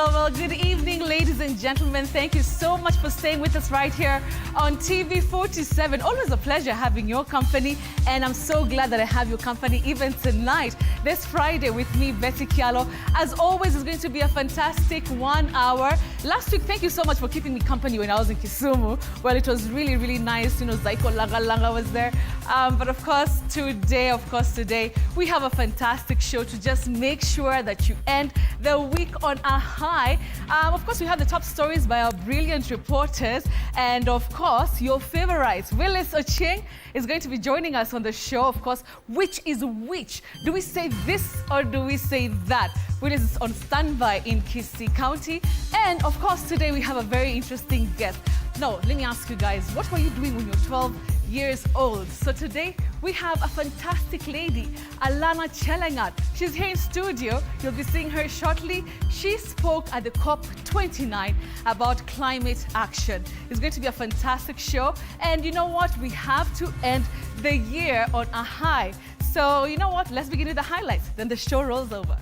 Well, good evening, ladies and gentlemen. Thank you so much for staying with us right here on TV 47. Always a pleasure having your company, and I'm so glad that I have your company even tonight, this Friday, with me, Betty Kialo. As always, it's going to be a fantastic 1 hour. Last week, thank you so much for keeping me company when I was in Kisumu. Well, it was really, really nice. You know, Zaiko Langa was there. But of course, today, we have a fantastic show to just make sure that you end the week on a high. Of course, we have the top stories by our brilliant reporters. And of course, your favorite, Willis Ocheng, is going to be joining us on the show. Of course, which is which? Do we say this or do we say that? Willis is on standby in Kisii County. And of course, today we have a very interesting guest. Now, let me ask you guys, what were you doing when you were 12 years old? So today we have a fantastic lady, Alana Chelangat. She's here in studio. You'll be seeing her shortly. She spoke at the COP29 about climate action. It's going to be a fantastic show. And you know what? We have to end the year on a high. So you know what? Let's begin with the highlights. Then the show rolls over.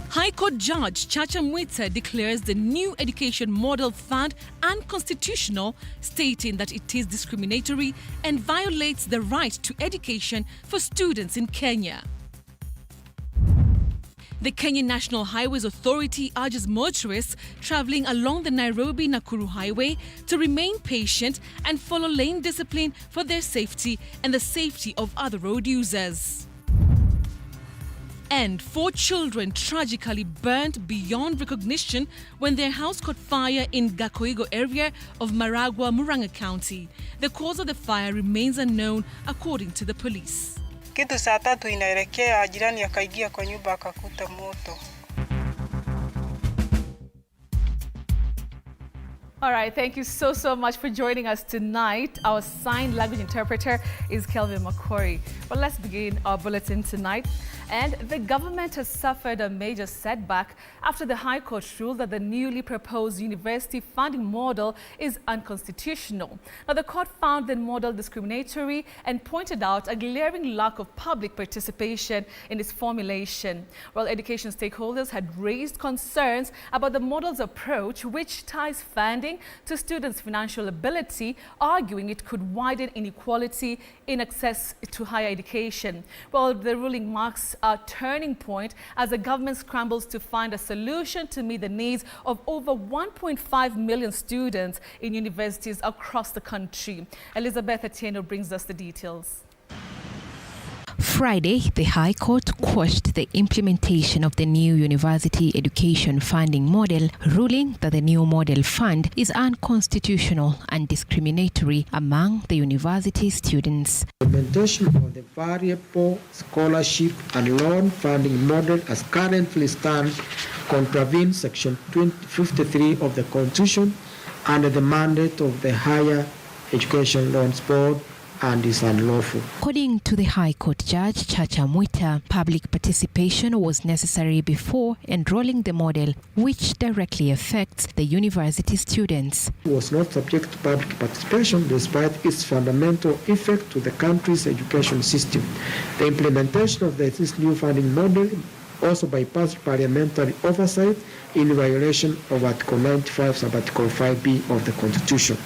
High Court Judge Chacha Mwita declares the new education model fund unconstitutional, stating that it is discriminatory and violates the right to education for students in Kenya. The Kenya National Highways Authority urges motorists traveling along the Nairobi-Nakuru Highway to remain patient and follow lane discipline for their safety and the safety of other road users. And 4 children tragically burnt beyond recognition when their house caught fire in Gakoigo area of Maragua, Murang'a County. The cause of the fire remains unknown, according to the police. Kitu saa 3 inaelekea jirani akaingia kwa nyumba akakuta moto. All right, thank you so much for joining us tonight. Our sign language interpreter is Kelvin McCory. Well, let's begin our bulletin tonight. And the government has suffered a major setback after the High Court ruled that the newly proposed university funding model is unconstitutional. Now, the court found the model discriminatory and pointed out a glaring lack of public participation in its formulation. While education stakeholders had raised concerns about the model's approach, which ties funding to students' financial ability, arguing it could widen inequality in access to higher education. Well, the ruling marks a turning point as the government scrambles to find a solution to meet the needs of over 1.5 million students in universities across the country. Elizabeth Atieno brings us the details. Friday, the High Court quashed the implementation of the new university education funding model, ruling that the new model fund is unconstitutional and discriminatory among the university students. Implementation of the variable scholarship and loan funding model as currently stands contravenes Section 53 of the Constitution under the mandate of the Higher Education Loans Board and is unlawful. According to the High Court Judge Chacha Mwita, public participation was necessary before enrolling the model, which directly affects the university students. It was not subject to public participation despite its fundamental effect to the country's education system. The implementation of this new funding model also bypassed parliamentary oversight in violation of Article 95 sub Article 5B of the Constitution.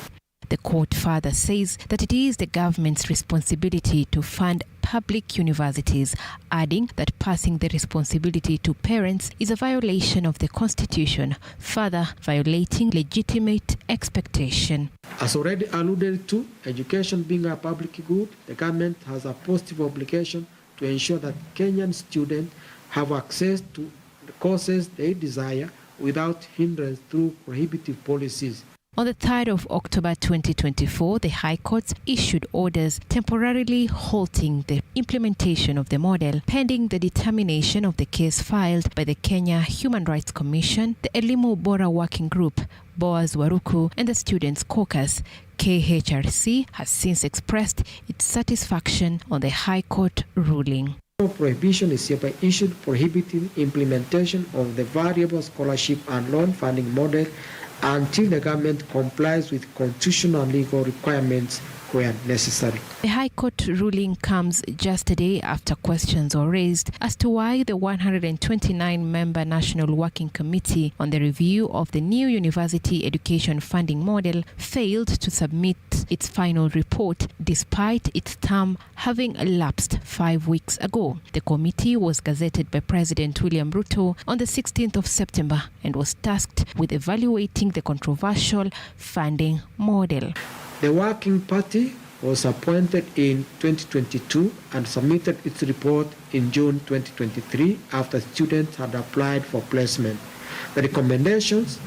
The court further says that it is the government's responsibility to fund public universities, adding that passing the responsibility to parents is a violation of the Constitution, further violating legitimate expectation. As already alluded to, education being a public good, the government has a positive obligation to ensure that Kenyan students have access to the courses they desire without hindrance through prohibitive policies. On the 3rd of October 2024, the High Court issued orders temporarily halting the implementation of the model, pending the determination of the case filed by the Kenya Human Rights Commission, the Elimu Bora Working Group, Boaz Waruku, and the Students' Caucus. KHRC has since expressed its satisfaction on the High Court ruling. No prohibition is hereby issued prohibiting implementation of the variable scholarship and loan funding model until the government complies with constitutional and legal requirements where necessary. The High Court ruling comes just a day after questions were raised as to why the 129-member National Working Committee on the review of the new university education funding model failed to submit its final report despite its term having elapsed 5 weeks ago. The committee was gazetted by President William Ruto on the 16th of September and was tasked with evaluating the controversial funding model. The Working Party was appointed in 2022 and submitted its report in June 2023 after students had applied for placement. The recommendations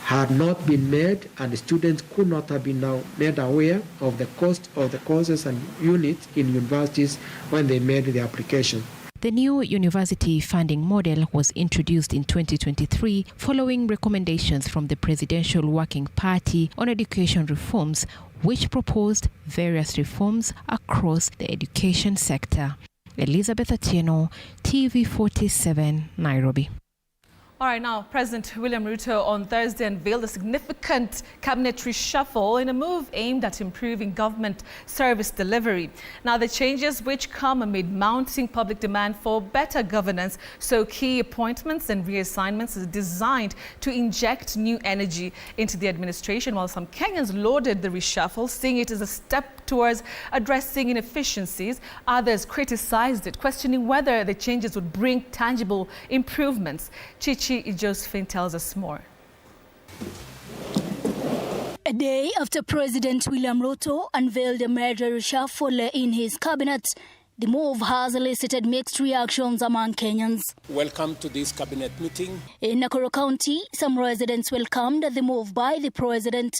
had not been made and the students could not have been now made aware of the cost of the courses and units in universities when they made the application. The new university funding model was introduced in 2023 following recommendations from the Presidential Working Party on education reforms, which proposed various reforms across the education sector. Elizabeth Atieno, TV47, Nairobi. All right, now, President William Ruto on Thursday unveiled a significant cabinet reshuffle in a move aimed at improving government service delivery. Now, the changes which come amid mounting public demand for better governance, so key appointments and reassignments is designed to inject new energy into the administration, while some Kenyans lauded the reshuffle, seeing it as a step towards addressing inefficiencies. Others criticized it, questioning whether the changes would bring tangible improvements. Josephine tells us more. A day after President William Ruto unveiled a major reshuffle in his cabinet, the move has elicited mixed reactions among Kenyans. Welcome to this cabinet meeting. In Nakuru County, some residents welcomed the move by the president,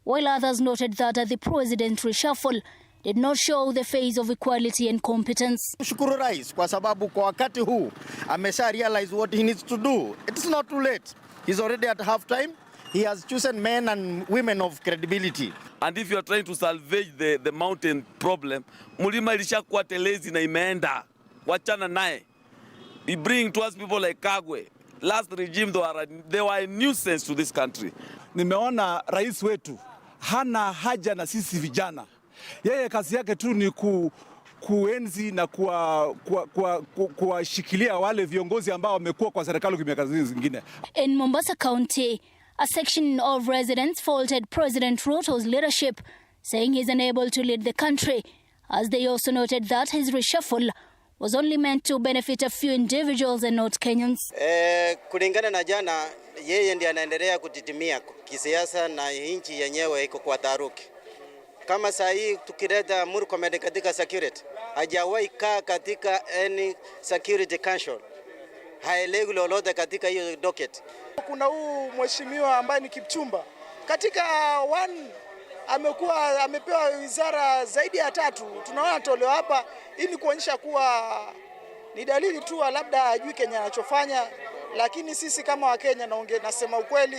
while others noted that the president reshuffle did not show the face of equality and competence. Shukuru Rais kwa sababu kwa wakati huu amesha realize what he needs to do. It's not too late. He's already at half time. He has chosen men and women of credibility. And if you are trying to salvage the mountain problem, mulima ilishakuwa telezi na imeenda. Wachana nae. He bring to us people like Kagwe. Last regime they were a nuisance to this country. Nimeona rais wetu hana haja na sisi vijana. Yeye kazi yake tu ni kuenzi na kuwashikilia wale viongozi ambao wamekuwa kwa serikali kwa miaka zingine. In Mombasa County, a section of residents faulted President Ruto's leadership, saying he's unable to lead the country, as they also noted that his reshuffle was only meant to benefit a few individuals and not Kenyans. Kulingana na jana, yeye ndiye anaendelea kutitimia kisiasa na nchi yenyewe iko kwa taharuki. Kama saa hii tukileta Murkomen katika security, hajawahi kaa katika any security council. Haelewi lolote katika hiyo docket. Kuna huu mheshimiwa ambaye ni Kipchumba. Katika amepewa wizara zaidi ya 3. Tunaona tolewa hapa ili kuonyesha kuwa ni dalili tu labda hajui Kenya anachofanya, lakini sisi kama Wakenya nasema ukweli,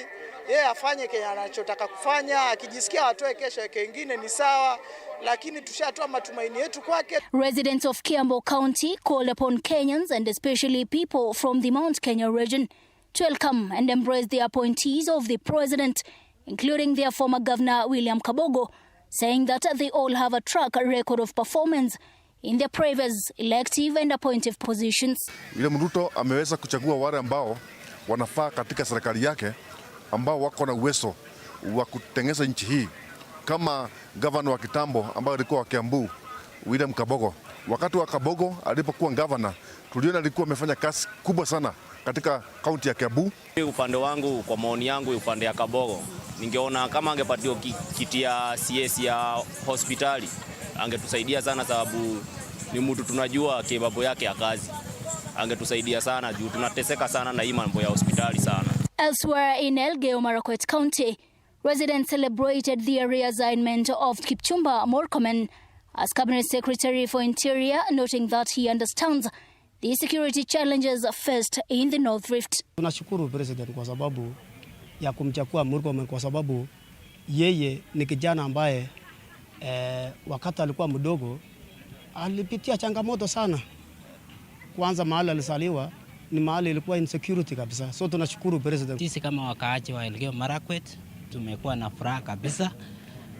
yeye afanye Kenya anachotaka kufanya, akijisikia atoe kesho kingine ni sawa, lakini tushatoa matumaini yetu kwake. Residents of Kiambu County called upon Kenyans and especially people from the Mount Kenya region to welcome and embrace the appointees of the president, including their former governor William Kabogo, saying that they all have a track record of performance in their previous elective and appointive positions. William Ruto ameweza kuchagua wale ambao wanafaa katika serikali yake, ambao wako na uwezo wa kutengeneza nchi hii, kama governor wa kitambo ambao alikuwa wa Kiambu William Kabogo. Wakati wa Kabogo alipokuwa governor, tuliona alikuwa amefanya kazi kubwa sana katika kaunti ya Kiambu. Upande wangu, kwa maoni yangu, upande ya Kabogo, ningeona kama angepatiwa kiti ya CS ya hospitali angetusaidia sana, sababu ni mtu tunajua kibabu yake ya kazi. Angetusaidia sana juu tunateseka sana na hii mambo ya hospitali sana. Elsewhere in Elgeyo Marakwet County, residents celebrated the reassignment of Kipchumba Murkomen as Cabinet Secretary for Interior, noting that he understands the security challenges faced in the North Rift. Tunashukuru President kwa sababu ya kumchagua Murkomen, kwa sababu yeye ni kijana ambaye wakati alikuwa mdogo alipitia changamoto sana. Kwanza mahali alisaliwa ni mahali ilikuwa insecurity kabisa. So tunashukuru President. Sisi kama wakaaji wa Elgeyo Marakwet tumekuwa na furaha kabisa,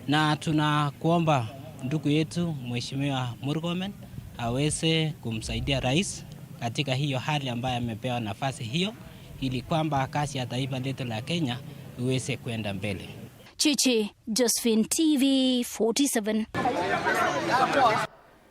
na tunakuomba ndugu yetu Mheshimiwa Murkomen aweze kumsaidia rais katika hiyo hali ambayo amepewa nafasi hiyo, ili kwamba kazi ya taifa letu la Kenya iweze kwenda mbele. Chichi, Josephine, TV 47.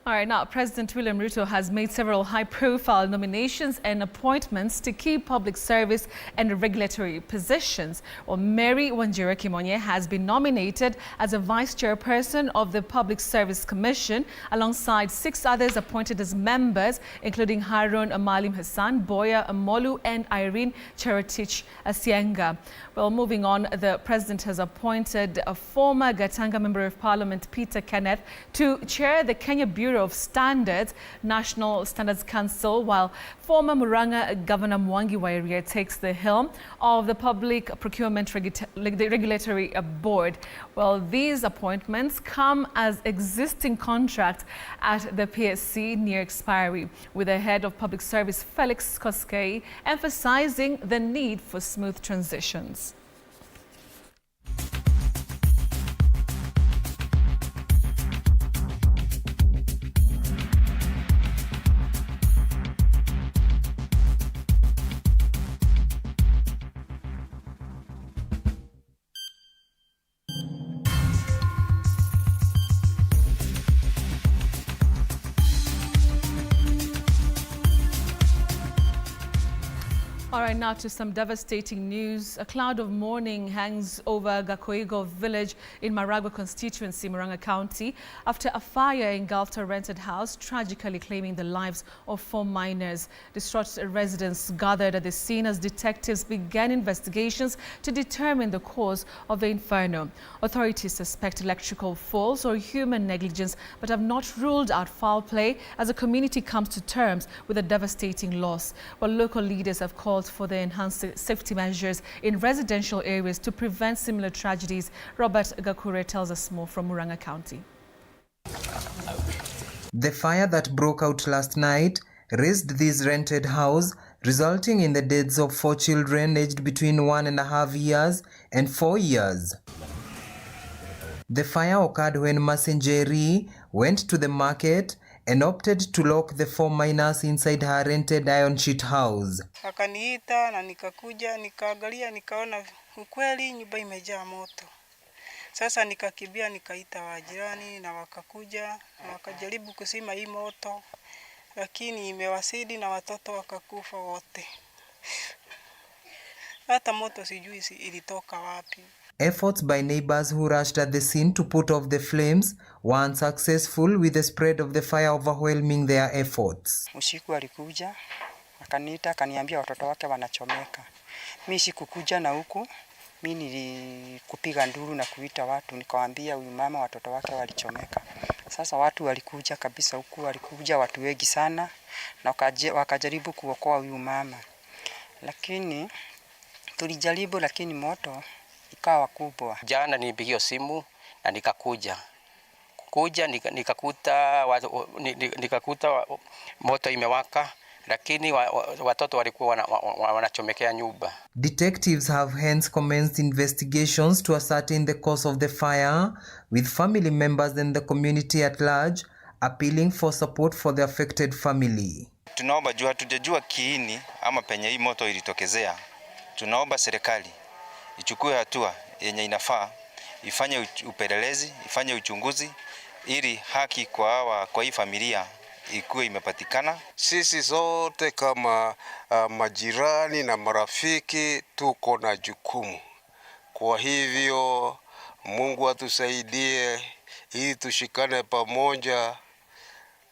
All right, now President William Ruto has made several high-profile nominations and appointments to key public service and regulatory positions. Well, Mary Wanjiru Kimonye has been nominated as a vice chairperson of the Public Service Commission, alongside 6 others appointed as members, including Harun Amalim Hassan, Boya Amolu, and Irene Cherotich Asienga. Well, moving on, the president has appointed a former Gatanga Member of Parliament, Peter Kenneth, to chair the Kenya Bureau of Standards, National Standards Council, while former Muranga Governor Mwangi wa Iria takes the helm of the Public Procurement Regulatory Board. Well, these appointments come as existing contracts at the PSC near expiry, with the head of Public Service Felix Koskei emphasizing the need for smooth transitions. All right, now to some devastating news. A cloud of mourning hangs over Gakoigo village in Maragua constituency, Muranga County, after a fire engulfed a rented house, tragically claiming the lives of 4 miners. Distraught residents gathered at the scene as detectives began investigations to determine the cause of the inferno. Authorities suspect electrical faults or human negligence, but have not ruled out foul play as the community comes to terms with a devastating loss. While local leaders have called for the enhanced safety measures in residential areas to prevent similar tragedies. Robert Gakure tells us more from Muranga County. The fire that broke out last night razed this rented house, resulting in the deaths of 4 children aged between 1.5 years and 4 years. The fire occurred when Masenjeri went to the market and opted to lock the 4 miners inside her rented iron sheet house. Akaniita na nikakuja, nikaangalia, nikaona ukweli nyumba imejaa moto. Sasa nikakimbia, nikaita wajirani na wakakuja na wakajaribu kusima hii moto, lakini imewasidi na watoto wakakufa wote. Hata moto sijui ilitoka wapi. Efforts by neighbors who rushed at the scene to put off the flames were unsuccessful, with the spread of the fire overwhelming their efforts. Usiku alikuja, akaniita, akaniambia watoto wake wanachomeka. Mimi sikukuja na huku, mimi nilikupiga nduru na kuita watu, nikawaambia huyu mama watoto wake walichomeka. Sasa watu walikuja kabisa huku, walikuja watu wengi sana na wakajaribu kuokoa huyu mama. Lakini tulijaribu, lakini moto ikawa kubwa. Jana nilipigiwa simu na nikakuja nikakuta moto imewaka, lakini watoto walikuwa wanachomekea nyumba. Detectives have hence commenced investigations to ascertain the cause of the fire, with family members and the community at large appealing for support for the affected family. Tunaomba hatujajua kiini ama penye hii moto ilitokezea. Tunaomba serikali ichukue hatua yenye inafaa, ifanye upelelezi, ifanye uchunguzi ili haki kwa hii familia ikuwe imepatikana. Sisi zote kama majirani na marafiki tuko na jukumu. Kwa hivyo Mungu atusaidie ili tushikane pamoja.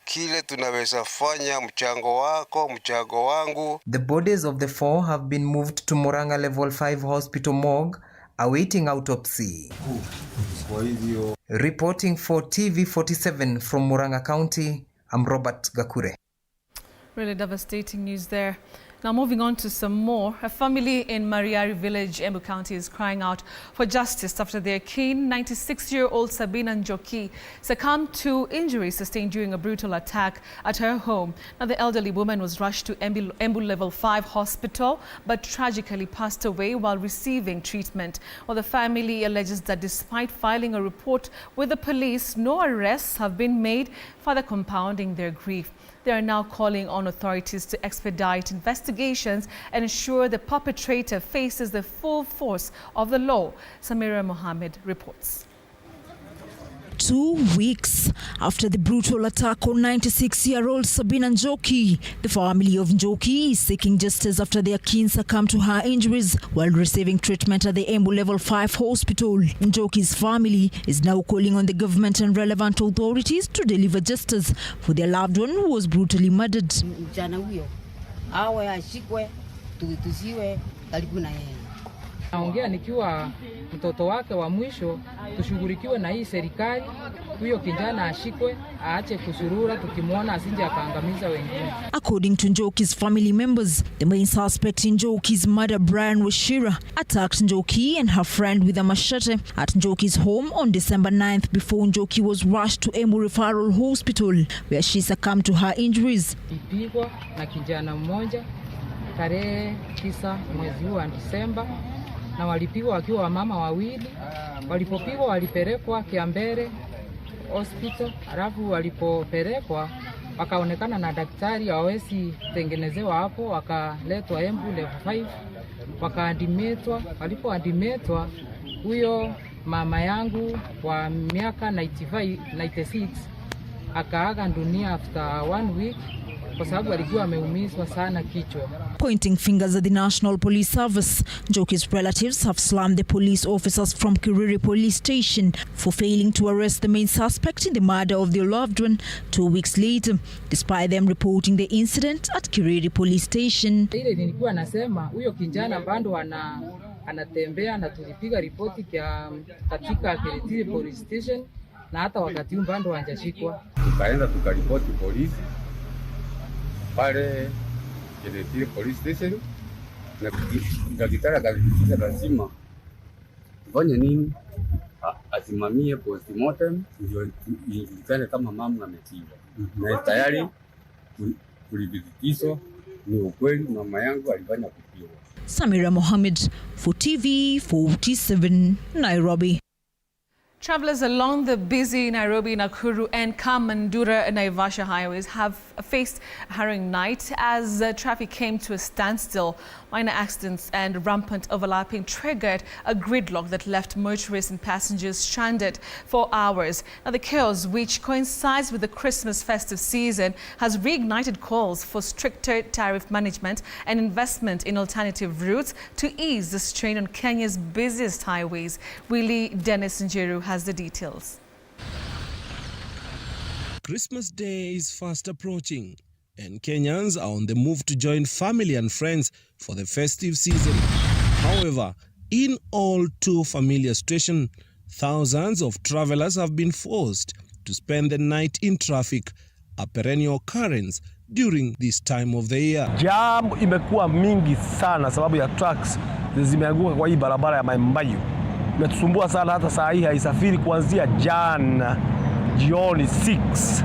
Kile tunaweza fanya, mchango wako, mchango wangu. The bodies of the 4 have been moved to Muranga Level 5 Hospital morgue, awaiting autopsy. Reporting for TV47 from Muranga County, I'm Robert Gakure. Really devastating news there. Now moving on to some more. A family in Mariari village, Embu County, is crying out for justice after their kin, 96-year-old Sabina Njoki, succumbed to injuries sustained during a brutal attack at her home. Now the elderly woman was rushed to Embu Level 5 hospital but tragically passed away while receiving treatment. Well, the family alleges that despite filing a report with the police, no arrests have been made, further compounding their grief. They are now calling on authorities to expedite investigations and ensure the perpetrator faces the full force of the law. Samira Mohammed reports. 2 weeks after the brutal attack on 96-year-old Sabina Njoki, the family of Njoki is seeking justice after their kin succumbed to her injuries while receiving treatment at the Embu Level 5 hospital. Njoki's family is now calling on the government and relevant authorities to deliver justice for their loved one who was brutally murdered. Naongea nikiwa mtoto wake wa mwisho, tushughulikiwe na hii serikali, huyo kijana ashikwe, aache kusurura, tukimwona asije akaangamiza wengine. According to Njoki's family members, the main suspect in Njoki's murder, Brian Washira, attacked Njoki and her friend with a machete at Njoki's home on December 9th before Njoki was rushed to Embu Referral Hospital, where she succumbed to her injuries. Ipigwa na kijana mmoja tarehe 9 mwezi wa Disemba, na walipigwa wakiwa wamama wawili. Walipopigwa walipelekwa Kiambere hospital, alafu walipopelekwa wakaonekana na daktari hawezi tengenezewa hapo, wakaletwa Embu Level 5 wakaadimetwa. Walipoadimetwa, huyo mama yangu wa miaka 96 akaaga dunia after 1 week kwa sababu alikuwa ameumizwa sana kichwa. Pointing fingers at the National Police Service, Njoki's relatives have slammed the police officers from Kiriri Police Station for failing to arrest the main suspect in the murder of their loved one 2 weeks later, despite them reporting the incident at Kiriri Police Station. Ile nilikuwa nasema huyo kijana bado anatembea na tulipiga ripoti katika Kiriri Police Station na hata wakati bado hajashikwa. Tukaenda tukaripoti polisi pale Kiriri Police Station, na daktari akasema lazima fanye nini, asimamie postmortem ndio ijulikane kama mama amepigwa. Na tayari kulithibitishwa ni ukweli mama yangu alifanya kupigwa. Samira Mohammed for TV 47 Nairobi. Travelers along the busy Nairobi, Nakuru and Kamandura Naivasha highways have faced a harrowing night as traffic came to a standstill. Minor accidents and rampant overlapping triggered a gridlock that left motorists and passengers stranded for hours. Now the chaos, which coincides with the Christmas festive season, has reignited calls for stricter tariff management and investment in alternative routes to ease the strain on Kenya's busiest highways. Willie Dennis Njeru has the details. Christmas Day is fast approaching, and Kenyans are on the move to join family and friends for the festive season. However, in all too familiar situation, thousands of travelers have been forced to spend the night in traffic, a perennial occurrence during this time of the year. Jam imekuwa mingi sana sababu ya trucks zimeanguka kwa hii barabara ya Mambayo. Imetusumbua sana, hata saa hii haisafiri kuanzia jana jioni 6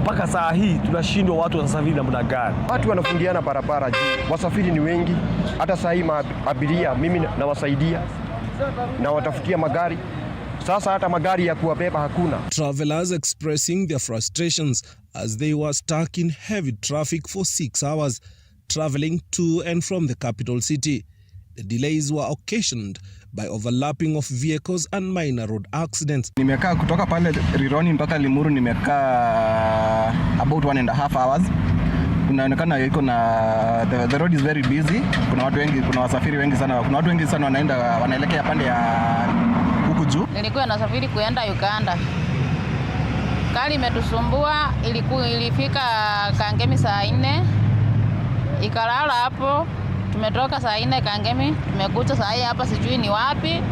mpaka saa hii tunashindwa watu wasafiri namna gani. Watu wanafungiana barabara juu, wasafiri ni wengi. Hata saa hii abiria mimi nawasaidia na watafutia magari. Sasa hata magari ya kuwabeba hakuna. Travelers expressing their frustrations as they were stuck in heavy traffic for 6 hours traveling to and from the capital city. The delays were occasioned by overlapping of vehicles and minor road accidents. Nimekaa kutoka pale Rironi mpaka Limuru, nimekaa about 1.5 hours. Kunaonekana iko na the road is very busy. Kuna watu wengi, kuna wasafiri wengi sana. Kuna watu wengi sana wanaelekea pande ya huku juu. Nilikuwa nasafiri kuenda Uganda. Kali imetusumbua, ilifika Kangemi saa 4. Ikalala hapo. Tumetoka saa 4 Kangemi, tumekuja saa hii hapa sijui ni wapi.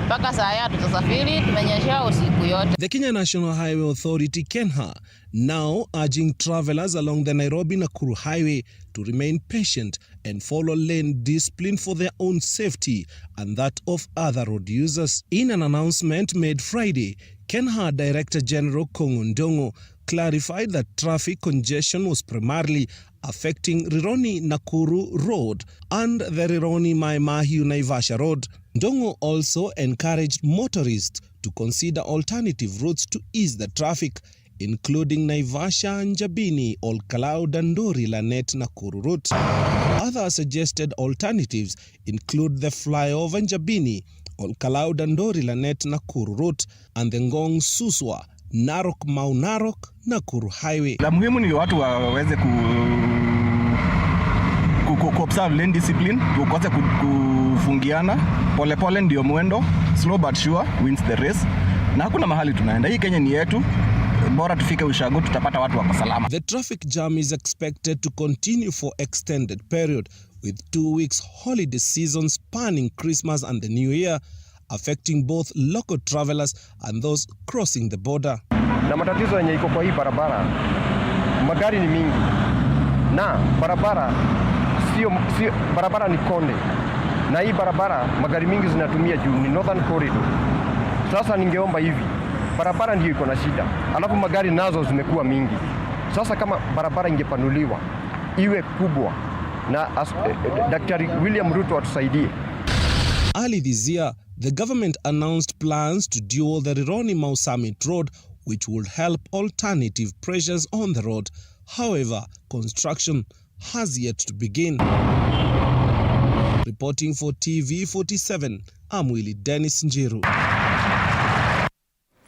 mpaka saa hii tutasafiri, tumenyeshewa usiku yote. The Kenya National Highway Authority KENHA now urging travelers along the Nairobi-Nakuru Highway to remain patient and follow lane discipline for their own safety and that of other road users. In an announcement made Friday, KENHA Director General Kongo Ndongo clarified that traffic congestion was primarily affecting Rironi-Nakuru Road and the Rironi-Mai Mahiu-Naivasha Road. Ndongo also encouraged motorists to consider alternative routes to ease the traffic, including Naivasha, Njabini, Olkalau, Dandori, Lanet, Nakuru route. Other suggested alternatives include the flyover Njabini, Olkalau, Dandori, Lanet, Nakuru route, and the Ngong Suswa, Narok, Mau Narok, Nakuru Highway. La muhimu ni watu waweze observe lane discipline, tukose kufungiana, polepole ndio mwendo, slow but sure wins the race. Na hakuna mahali tunaenda. Hii Kenya ni yetu. Bora tufike ushago, tutapata watu wako salama. The traffic jam is expected to continue for extended period with 2 weeks holiday season spanning Christmas and the New Year, affecting both local travelers and those crossing the border. Na matatizo yenye iko kwa hii barabara, magari ni mingi. Na barabara barabara ni konde. Na hii barabara magari mingi zinatumia juu ni Northern Corridor. Sasa ningeomba hivi, barabara ndio iko na shida. Alafu magari nazo zimekuwa mingi. Sasa kama barabara ingepanuliwa iwe kubwa na Daktari William Ruto atusaidie. Early this year, the government announced plans to dual the Rironi-Mau Summit Road, which would help alternative pressures on the road. However, construction has yet to begin. Reporting for TV47, I'm Willie Dennis Njiru.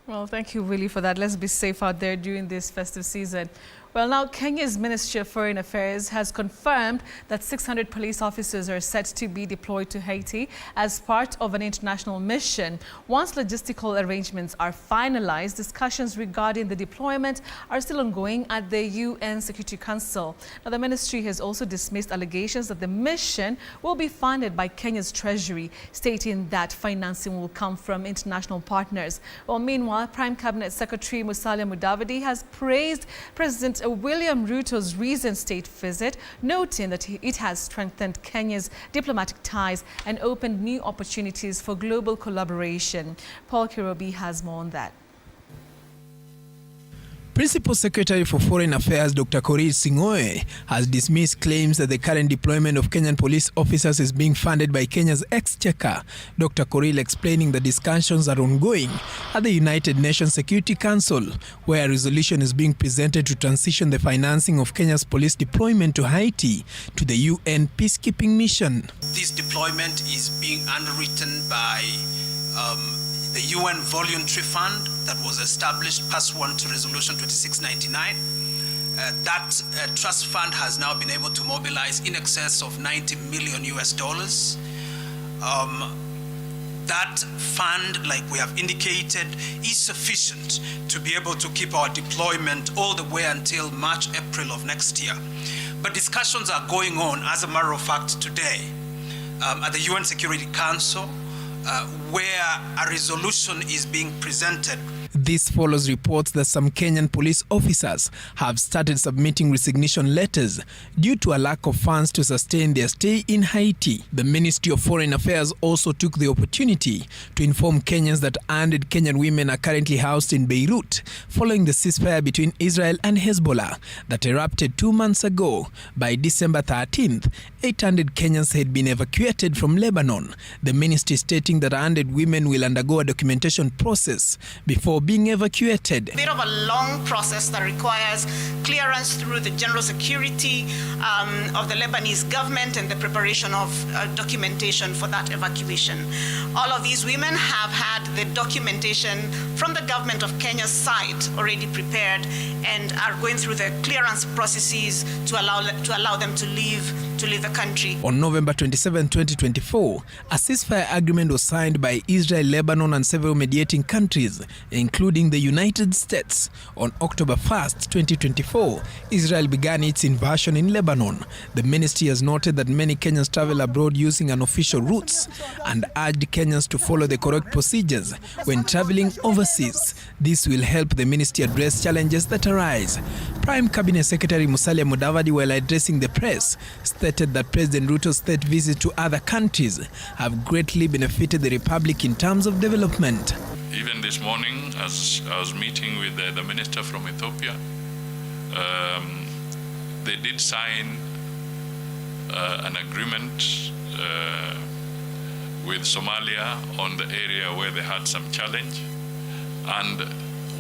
Well, thank you, Willie, for that. Let's be safe out there during this festive season. Well, now Kenya's Ministry of Foreign Affairs has confirmed that 600 police officers are set to be deployed to Haiti as part of an international mission. Once logistical arrangements are finalized, discussions regarding the deployment are still ongoing at the UN Security Council. Now, the ministry has also dismissed allegations that the mission will be funded by Kenya's treasury, stating that financing will come from international partners. Well, meanwhile, Prime Cabinet Secretary Musalia Mudavadi has praised President William Ruto's recent state visit, noting that it has strengthened Kenya's diplomatic ties and opened new opportunities for global collaboration. Paul Kirobi has more on that. Principal Secretary for Foreign Affairs Dr. Korir Sing'oei has dismissed claims that the current deployment of Kenyan police officers is being funded by Kenya's exchequer. Dr. Korir explaining the discussions are ongoing at the United Nations Security Council, where a resolution is being presented to transition the financing of Kenya's police deployment to Haiti to the UN peacekeeping mission. This deployment is being underwritten by the UN Voluntary Fund that was established pursuant to Resolution 2699. That trust fund has now been able to mobilize in excess of $90 million. That fund, like we have indicated, is sufficient to be able to keep our deployment all the way until March, April of next year. But discussions are going on, as a matter of fact, today at the UN Security Council, where a resolution is being presented. This follows reports that some Kenyan police officers have started submitting resignation letters due to a lack of funds to sustain their stay in Haiti. The Ministry of Foreign Affairs also took the opportunity to inform Kenyans that 100 Kenyan women are currently housed in Beirut following the ceasefire between Israel and Hezbollah that erupted 2 months ago. By December 13th, 800 Kenyans had been evacuated from Lebanon. The ministry stating that 100 women will undergo a documentation process before being evacuated. A bit of a long process that requires clearance through the general security of the Lebanese government and the preparation of documentation for that evacuation. All of these women have had the documentation from the government of Kenya's side already prepared and are going through the clearance processes to allow them to leave to leave the country. On November 27, 2024, a ceasefire agreement was signed by Israel, Lebanon, and several mediating countries, including the United States. On October 1st, 2024, Israel began its invasion in Lebanon. The ministry has noted that many Kenyans travel abroad using unofficial routes and urged Kenyans to follow the correct procedures when traveling overseas. This will help the ministry address challenges that arise. Prime Cabinet Secretary Musalia Mudavadi, while addressing the press, stated that President Ruto's state visits to other countries have greatly benefited the Republic in terms of development. Even this morning, as I was meeting with the minister from Ethiopia, they did sign an agreement with Somalia on the area where they had some challenge. And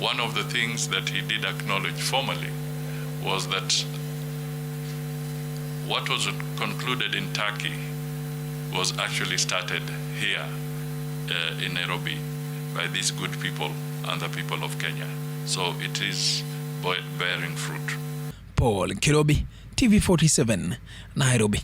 one of the things that he did acknowledge formally was that what was concluded in Turkey was actually started here in Nairobi by these good people and the people of Kenya. So it is bearing fruit. Paul Kirobi, TV47, Nairobi.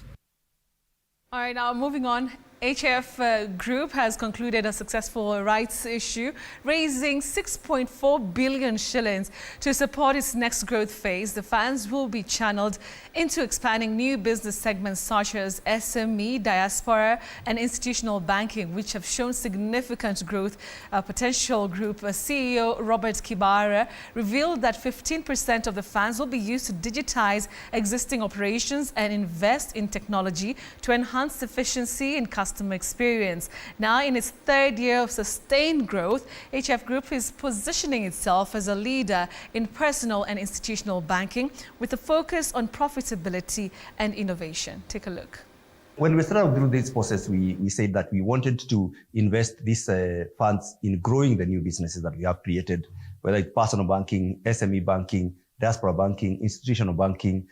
All right, now moving on. HF Group has concluded a successful rights issue, raising 6.4 billion shillings to support its next growth phase. The funds will be channeled into expanding new business segments such as SME, diaspora, and institutional banking, which have shown significant growth potential. Group CEO Robert Kibara revealed that 15% of the funds will be used to digitize existing operations and invest in technology to enhance efficiency and customer experience. Now, in its third year of sustained growth, HF Group is positioning itself as a leader in personal and institutional banking with a focus on profitability and innovation. Take a look. When we started through this process, we said that we wanted to invest these funds in growing the new businesses that we have created, whether it's personal banking, SME banking, diaspora banking, institutional banking,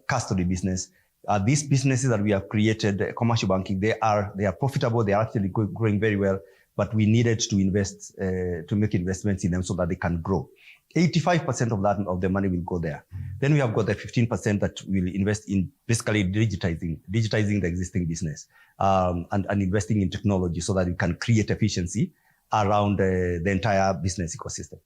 custody business. These businesses that we have created, commercial banking, they are profitable. They are actually growing very well, but we needed to invest, to make investments in them so that they can grow. 85% of the money will go there. Then we have got the 15% that will invest in basically digitizing the existing business, and investing in technology so that we can create efficiency around the entire business ecosystem.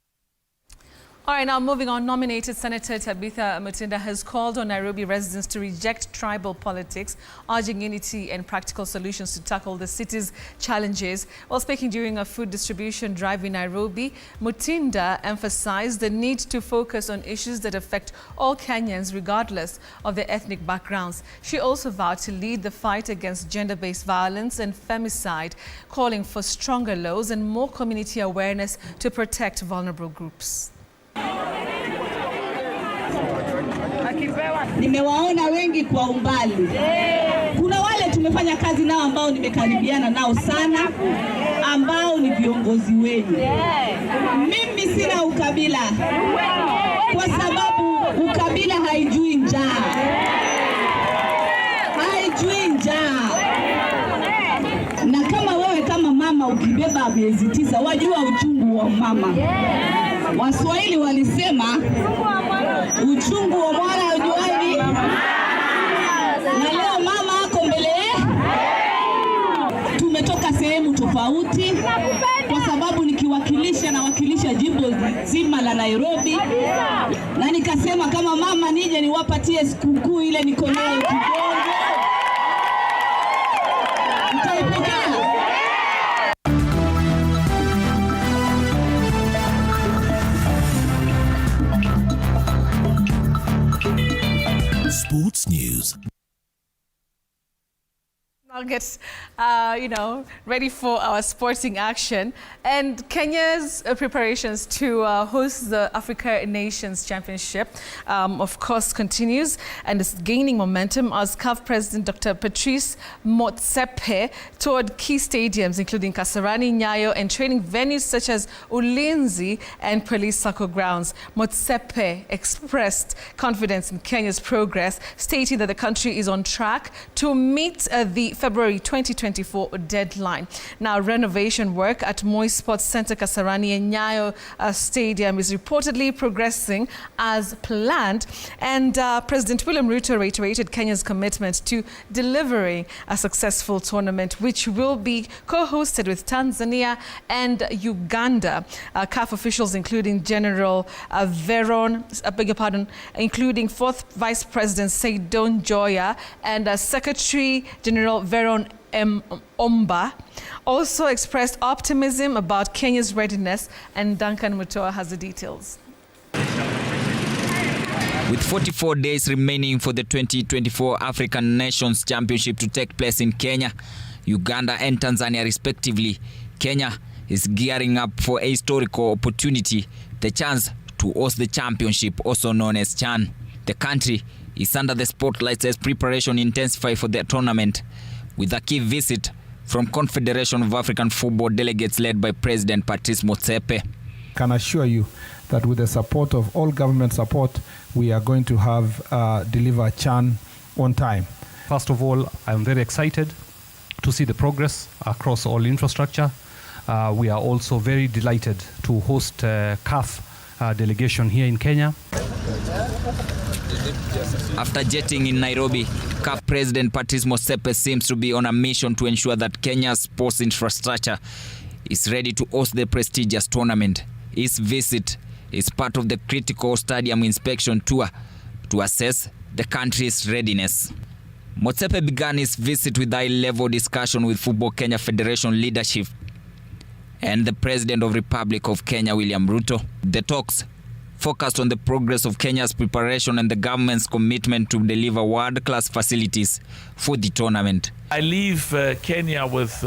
All right, now moving on, nominated Senator Tabitha Mutinda has called on Nairobi residents to reject tribal politics, urging unity and practical solutions to tackle the city's challenges. While speaking during a food distribution drive in Nairobi, Mutinda emphasized the need to focus on issues that affect all Kenyans regardless of their ethnic backgrounds. She also vowed to lead the fight against gender-based violence and femicide, calling for stronger laws and more community awareness to protect vulnerable groups. Nimewaona wengi kwa umbali. Kuna wale tumefanya kazi nao ambao nimekaribiana nao sana, ambao ni viongozi wenu. Mimi sina ukabila, kwa sababu ukabila haijui njaa. Haijui njaa. Na kama wewe kama mama ukibeba miezi 9, wajua uchungu wa mama. Waswahili walisema uchungu wa mwana ujuaji. Na leo mama ako mbele. Tumetoka sehemu tofauti kwa sababu nawakilisha jimbo zima la Nairobi, na nikasema kama mama nije niwapatie sikukuu ile niko nayo kidogo. Mtaipokea? Sports News. I'll get, ready for our sporting action. And Kenya's preparations to host the Africa Nations Championship, of course, continues and is gaining momentum as CAF President Dr. Patrice Motsepe toured key stadiums, including Kasarani, Nyayo, and training venues such as Ulinzi and Police Soccer Grounds. Motsepe expressed confidence in Kenya's progress, stating that the country is on track to meet the February 2024 deadline. Now, renovation work at Moi Sports Center Kasarani and Nyayo Stadium is reportedly progressing as planned, and President William Ruto reiterated Kenya's commitment to delivering a successful tournament, which will be co-hosted with Tanzania and Uganda. CAF officials, including General including 4th Vice President Saidon Joya and Secretary General Veron Omba, also expressed optimism about Kenya's readiness, and Duncan Mutoa has the details. With 44 days remaining for the 2024 African Nations Championship to take place in Kenya, Uganda and Tanzania respectively, Kenya is gearing up for a historical opportunity, the chance to host the championship, also known as CHAN. The country is under the spotlight as preparation intensifies for the tournament, with a key visit from Confederation of African Football delegates led by President Patrice Motsepe. I can assure you that with the support of all government support, we are going to have deliver CHAN on time. First of all, I'm very excited to see the progress across all infrastructure. We are also very delighted to host CAF delegation here in Kenya. After jetting in Nairobi, CAF President Patrice Motsepe seems to be on a mission to ensure that Kenya's sports infrastructure is ready to host the prestigious tournament. His visit is part of the critical stadium inspection tour to assess the country's readiness. Motsepe began his visit with high-level discussion with Football Kenya Federation leadership and the President of the Republic of Kenya, William Ruto. The talks focused on the progress of Kenya's preparation and the government's commitment to deliver world-class facilities for the tournament. I leave Kenya with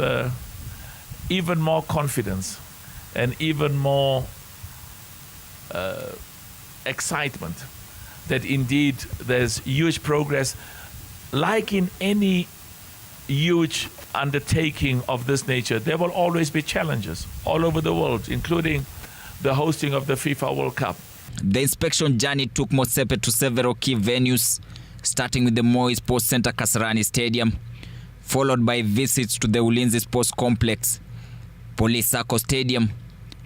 even more confidence and even more excitement that indeed there's huge progress. Like in any huge undertaking of this nature, there will always be challenges all over the world, including the hosting of the FIFA World Cup. The inspection journey took Motsepe to several key venues, starting with the Moi Sports Center Kasarani Stadium, followed by visits to the Ulinzi Sports Complex, Police Sacco Stadium,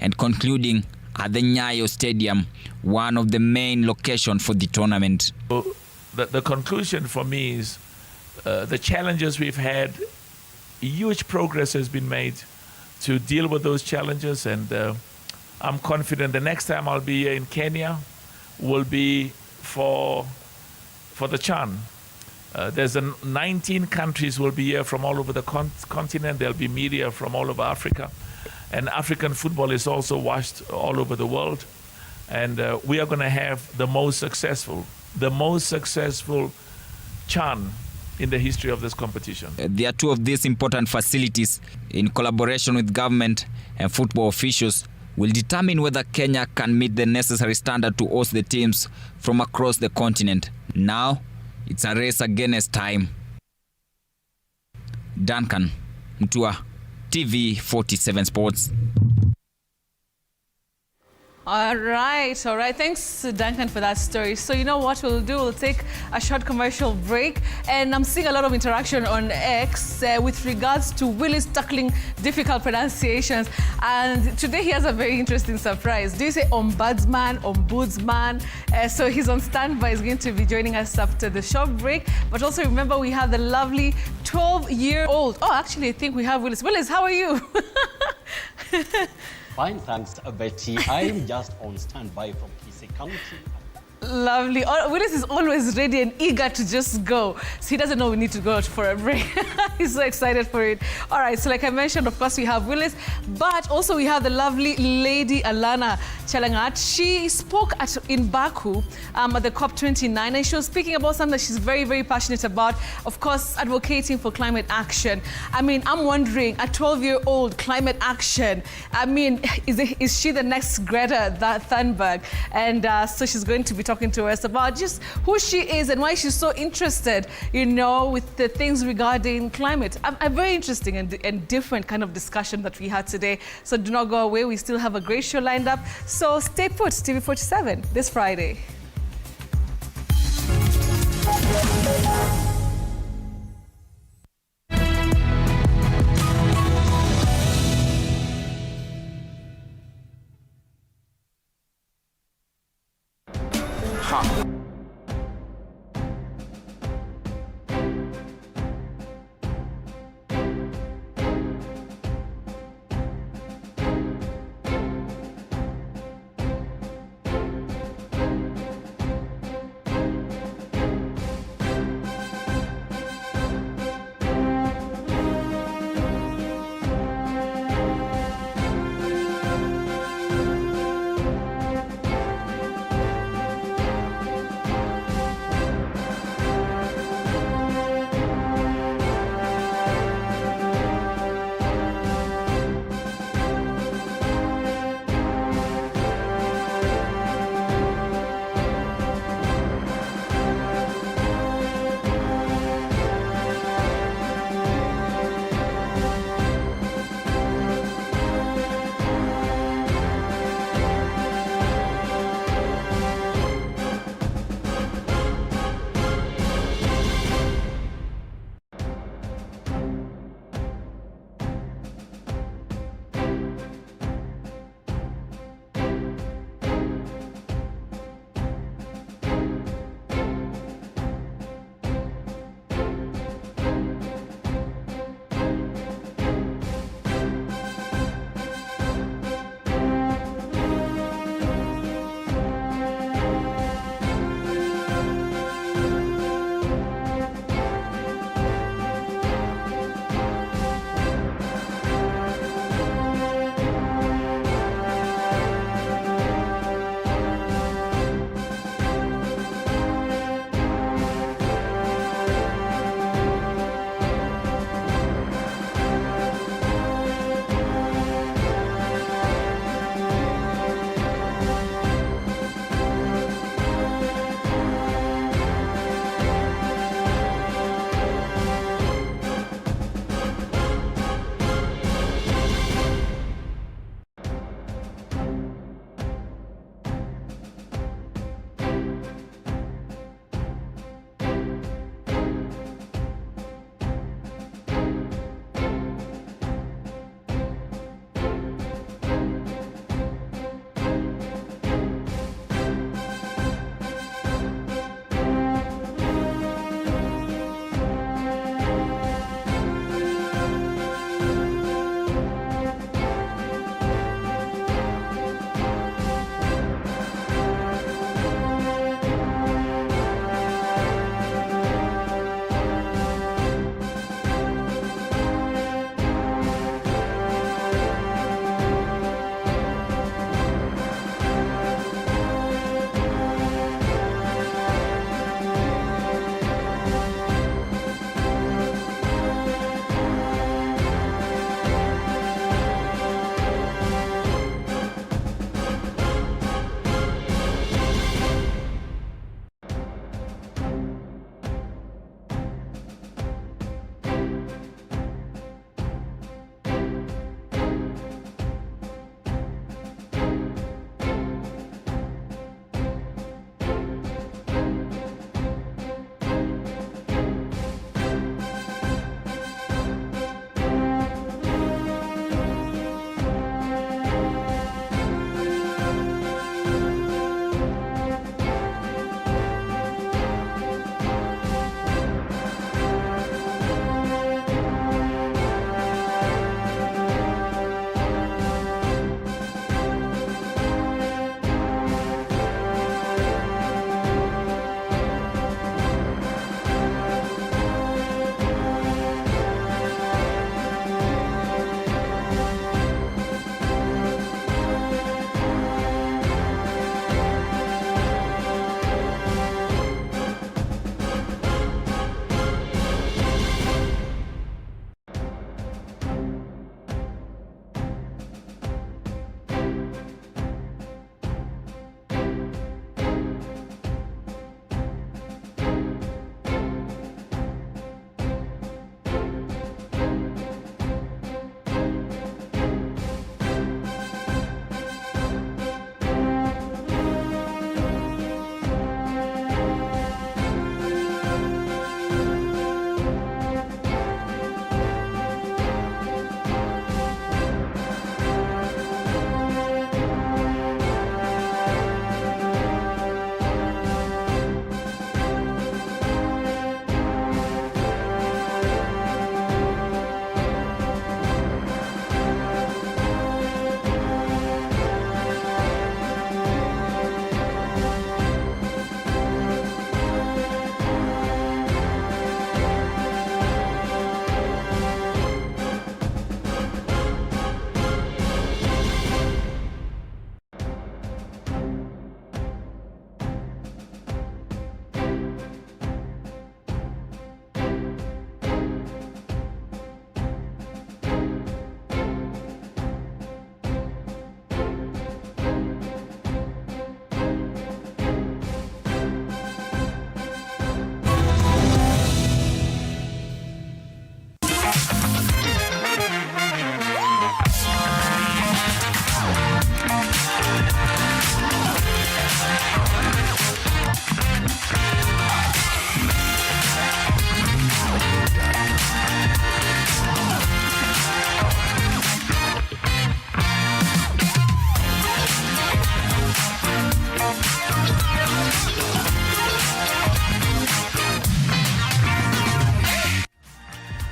and concluding at the Nyayo Stadium, one of the main locations for the tournament. The conclusion for me is the challenges we've had, huge progress has been made to deal with those challenges, and I'm confident the next time I'll be here in Kenya will be for the CHAN. There's 19 countries will be here from all over the continent. There'll be media from all over Africa. And African football is also watched all over the world. And we are going to have the most successful CHAN in the history of this competition. There are two of these important facilities, in collaboration with government and football officials, will determine whether Kenya can meet the necessary standard to host the teams from across the continent. Now, it's a race against time. Duncan Mutua, TV 47 Sports. All right. Thanks, Duncan, for that story. So you know what we'll do? We'll take a short commercial break. And I'm seeing a lot of interaction on X with regards to Willis tackling difficult pronunciations. And today he has a very interesting surprise. Do you say ombudsman, ombudsman? So he's on standby. He's going to be joining us after the short break. But also remember, we have the lovely 12-year-old. Oh, actually, I think we have Willis. Willis, how are you? Fine, thanks, Betty. I'm just on standby from Kisii County. Lovely. Willis is always ready and eager to just go. So he doesn't know we need to go out for a break. He's so excited for it. All right, so like I mentioned, of course, we have Willis, but also we have the lovely lady Alana Chalangat. She spoke in Baku at the COP29, and she was speaking about something that she's very, very passionate about, of course, advocating for climate action. I mean, I'm wondering, a 12-year-old climate action, I mean, is she the next Greta Thunberg? And so she's going to be talking to us about just who she is and why she's so interested, you know, with the things regarding climate. A very interesting and different kind of discussion that we had today. So do not go away. We still have a great show lined up. So stay put, TV 47 this Friday.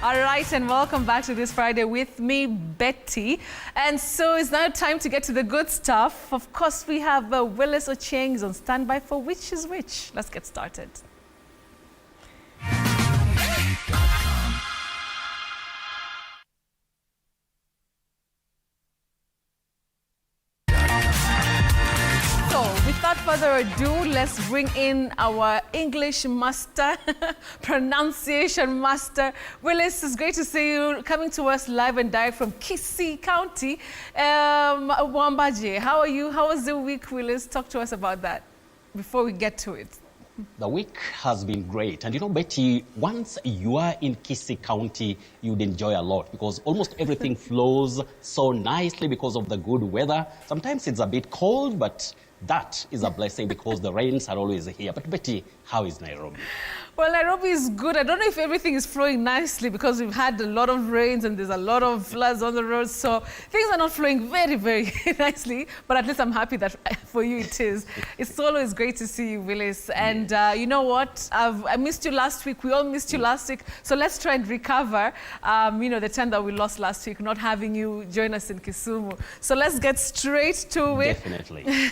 All right, and welcome back to this Friday with me, Betty. And so it's now time to get to the good stuff. Of course, we have Willis Ocheng on standby for Which is Which. Let's get started. Without further ado, let's bring in our English master, pronunciation master. Willis, it's great to see you coming to us live and direct from Kisii County. Wambaje, how are you? How was the week, Willis? Talk to us about that before we get to it. The week has been great. And you know, Betty, once you are in Kisii County, you'd enjoy a lot because almost everything flows so nicely because of the good weather. Sometimes it's a bit cold, but that is a blessing because the rains are always here. But Betty, how is Nairobi? Well, Nairobi is good. I don't know if everything is flowing nicely because we've had a lot of rains and there's a lot of floods on the road. So things are not flowing very, very nicely. But at least I'm happy that for you it is. It's always great to see you, Willis. And you know what? I missed you last week. We all missed you last week. So let's try and recover, you know, the time that we lost last week, not having you join us in Kisumu. So let's get straight to it. Definitely.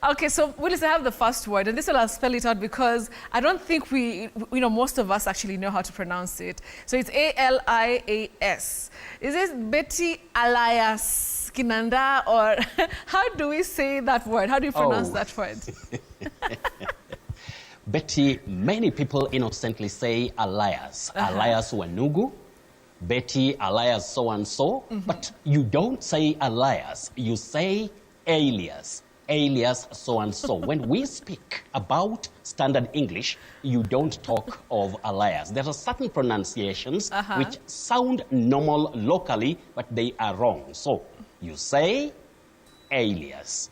Okay, so Willis, I have the first word. And this will I'll spell it out because I don't think most of us actually know how to pronounce it. So it's A-L-I-A-S. Is it Betty Alias Kinanda, or how do we say that word? How do you pronounce that word? Betty, many people innocently say Alias. Alias Wanugu, Betty Alias so-and-so, but you don't say Alias, you say Alias. Alias so-and-so. When we speak about standard English, you don't talk of Alias. There are certain pronunciations which sound normal locally, but they are wrong. So you say Alias.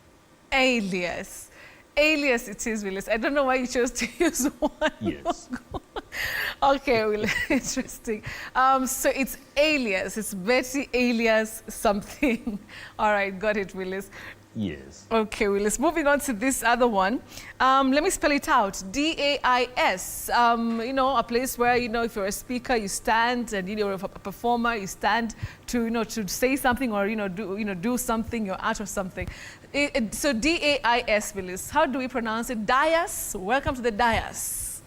Alias. Alias it is, Willis. I don't know why you chose to use one. Yes. Okay, Willis. Interesting. So it's Alias. It's Betty Alias something. All right, got it, Willis. Yes. Okay, Willis. Moving on to this other one. Let me spell it out. D-A-I-S. You know, a place where, you know, if you're a speaker, you stand, and you know, if a performer, you stand to, you know, to say something or, do something, your art or something. So D-A-I-S, Willis. How do we pronounce it? Dais. Welcome to the dais.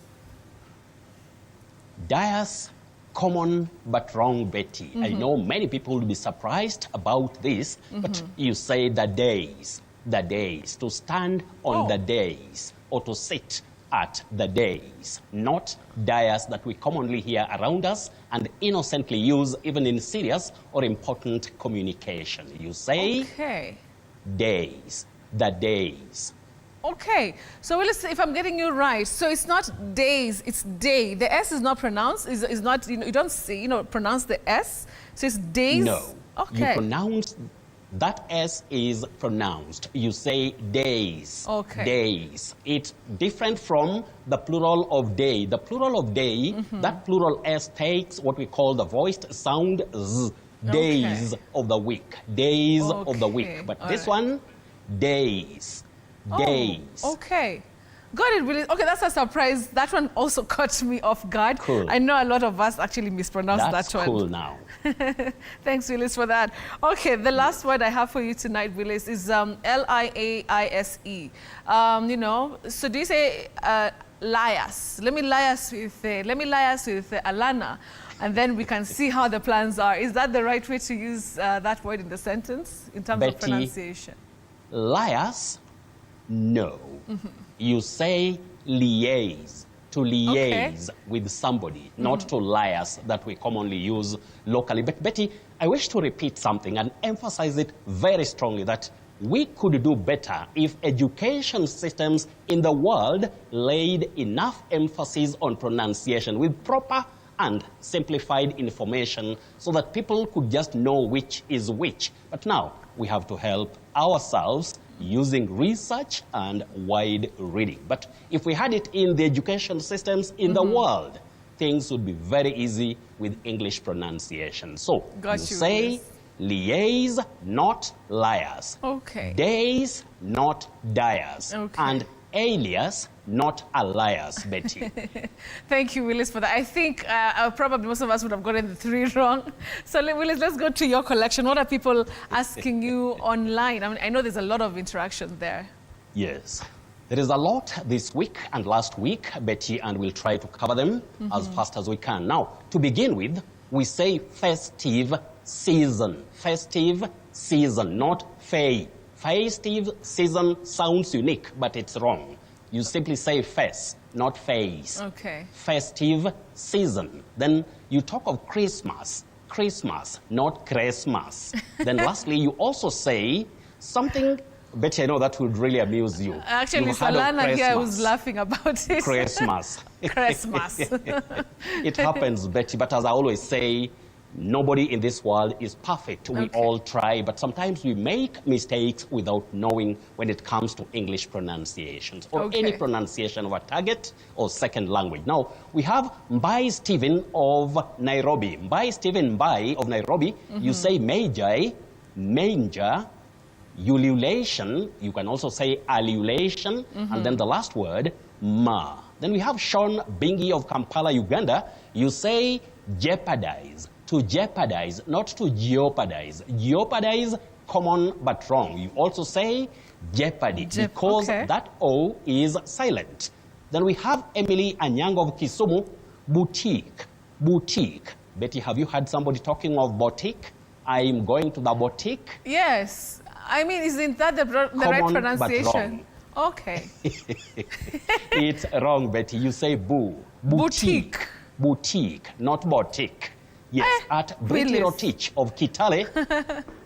Dais. Common but wrong, Betty. I know many people will be surprised about this, but you say the days, to stand on the days, or to sit at the days, not dais that we commonly hear around us and innocently use even in serious or important communication. You say days, the days. Okay, so Willis, if I'm getting you right, so it's not days, it's day. The S is not pronounced, is not, you don't say, pronounce the S, so it's days? No, okay. You pronounce, that S is pronounced. You say days, days. It's different from the plural of day. The plural of day, that plural S takes what we call the voiced sound Z, days of the week, days of the week. But this one, days. Days. Okay. Got it, Willis. Okay, that's a surprise. That one also caught me off guard. Cool. I know a lot of us actually mispronounced that one. That's cool now. Thanks, Willis, for that. Okay, the last word I have for you tonight, Willis, is L-I-A-I-S-E. So do you say lias? Let me lias with Alana, and then we can see how the plans are. Is that the right way to use that word in the sentence in terms of pronunciation? Lias? No. You say liaise, to liaise with somebody, not to liars that we commonly use locally. But Betty, I wish to repeat something and emphasize it very strongly that we could do better if education systems in the world laid enough emphasis on pronunciation with proper and simplified information so that people could just know which is which. But now we have to help ourselves using research and wide reading. But if we had it in the education systems in the world, things would be very easy with English pronunciation. So you say liaise, not liars. Okay. Days, not diers. Okay. And alias, not alias, Betty. Thank you, Willis, for that. I think probably most of us would have gotten the 3 wrong. So, Willis, let's go to your collection. What are people asking you online? I mean, I know there's a lot of interaction there. Yes. There is a lot this week and last week, Betty, and we'll try to cover them as fast as we can. Now, to begin with, we say festive season. Festive season, not fay. Festive season sounds unique, but it's wrong. You simply say fes, not face. Okay. Festive season. Then you talk of Christmas. Christmas, not Christmas. Then lastly, you also say something, Betty, I know that would really amuse you. Actually, Solana here was laughing about it. Christmas. Christmas. It happens, Betty, but as I always say, nobody in this world is perfect. We all try, but sometimes we make mistakes without knowing when it comes to English pronunciations or any pronunciation of a target or second language. Now, we have Mbai Stephen of Nairobi. Mbai Stephen Mbai of Nairobi, you say magi, manger, ululation, you can also say allulation, and then the last word, ma. Then we have Sean Bingi of Kampala, Uganda. You say jeopardize. To jeopardize, not to jeopardize. Jeopardize, common but wrong. You also say jeopardy because that O is silent. Then we have Emily Anyang of Kisumu, boutique. Boutique. Betty, have you heard somebody talking of boutique? I'm going to the boutique. Yes. I mean, isn't that the right pronunciation? But wrong. Okay. It's wrong, Betty. You say boo. Boutique. Boutique, not boutique. Yes, at Betty Rotich of Kitale.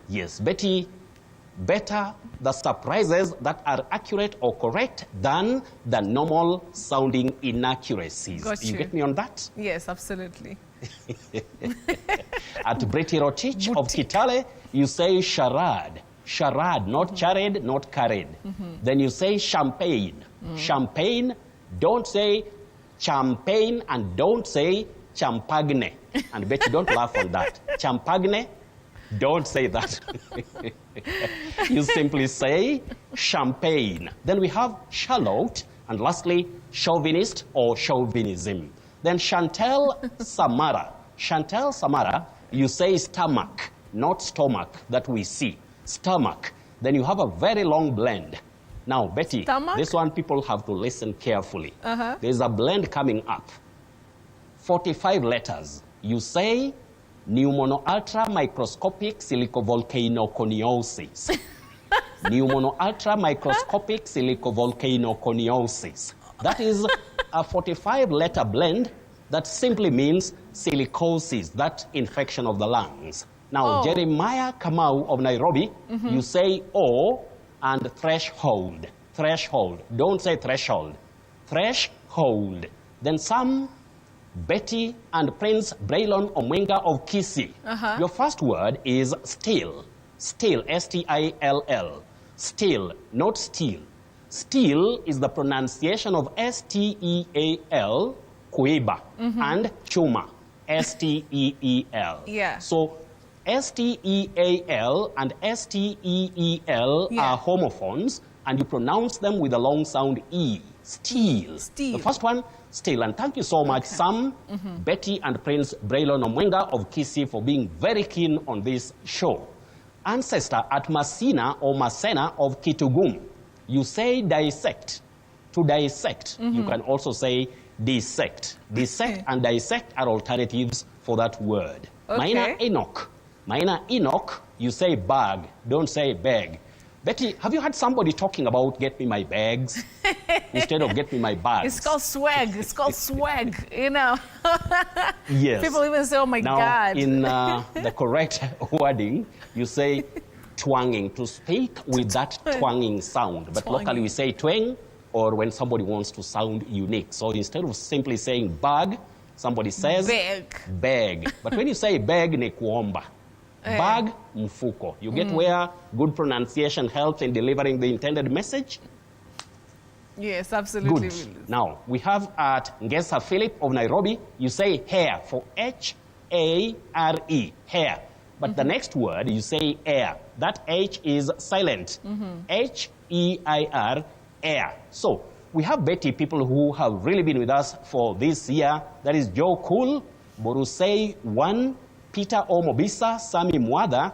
Yes, Betty, better the surprises that are accurate or correct than the normal sounding inaccuracies. Got you. You get me on that? Yes, absolutely. At Betty Rotich of Kitale, you say charade. Charade, not charade, not carried. Then you say champagne. Champagne, don't say champagne and don't say champagne. And Betty, don't laugh on that. Champagne, don't say that. You simply say champagne. Then we have shallot, and lastly, chauvinist or chauvinism. Then Chantel Samara. Chantel Samara, you say stomach, not stomach that we see. Stomach. Then you have a very long blend. Now, Betty, this one people have to listen carefully. There's a blend coming up. 45 letters. You say pneumono-ultra microscopic silicovolcanoconiosis. Pneumono-ultra microscopic silicovolcanoconiosis. That is a 45-letter blend that simply means silicosis, that infection of the lungs. Now, Jeremiah Kamau of Nairobi, you say O and threshold. Threshold. Don't say threshold. Threshold. Then some Betty and Prince Braylon Omwenga of Kisii. Your first word is still. Still, S-T-I-L-L. Still, not steal. Still is the pronunciation of S-T-E-A-L, Kuiba, and Chuma, S-T-E-E-L. Yeah. So S-T-E-A-L and S-T-E-E-L are homophones, and you pronounce them with a long sound E. Steel. The first one, still. And thank you so much, Sam, Betty, and Prince Braylon Omwenga of Kisii for being very keen on this show. Ancestor at Masina or Masena of Kitugum. You say dissect. To dissect, you can also say dissect. Dissect and dissect are alternatives for that word. Maina Enoch. Maina Enoch, you say bag. Don't say bag. Betty, have you had somebody talking about get me my bags instead of get me my bags? It's called swag. It's called swag, you know. Yes. People even say, oh my God. In the correct wording, you say twanging, to speak with that twanging sound. But locally we say twang, or when somebody wants to sound unique. So instead of simply saying bag, Somebody says beg. Beg. But when you say beg, ni kuomba. Bag, mfuko. You get where good pronunciation helps in delivering the intended message? Yes, absolutely. Good. Now, we have at Ngesa Philip of Nairobi, you say hair for H-A-R-E, hair. But the next word, you say air. That H is silent. H-E-I-R, air. So, we have Betty, people who have really been with us for this year. That is Joe Cool, Borusei 1, Peter Omobisa, Sami Mwada,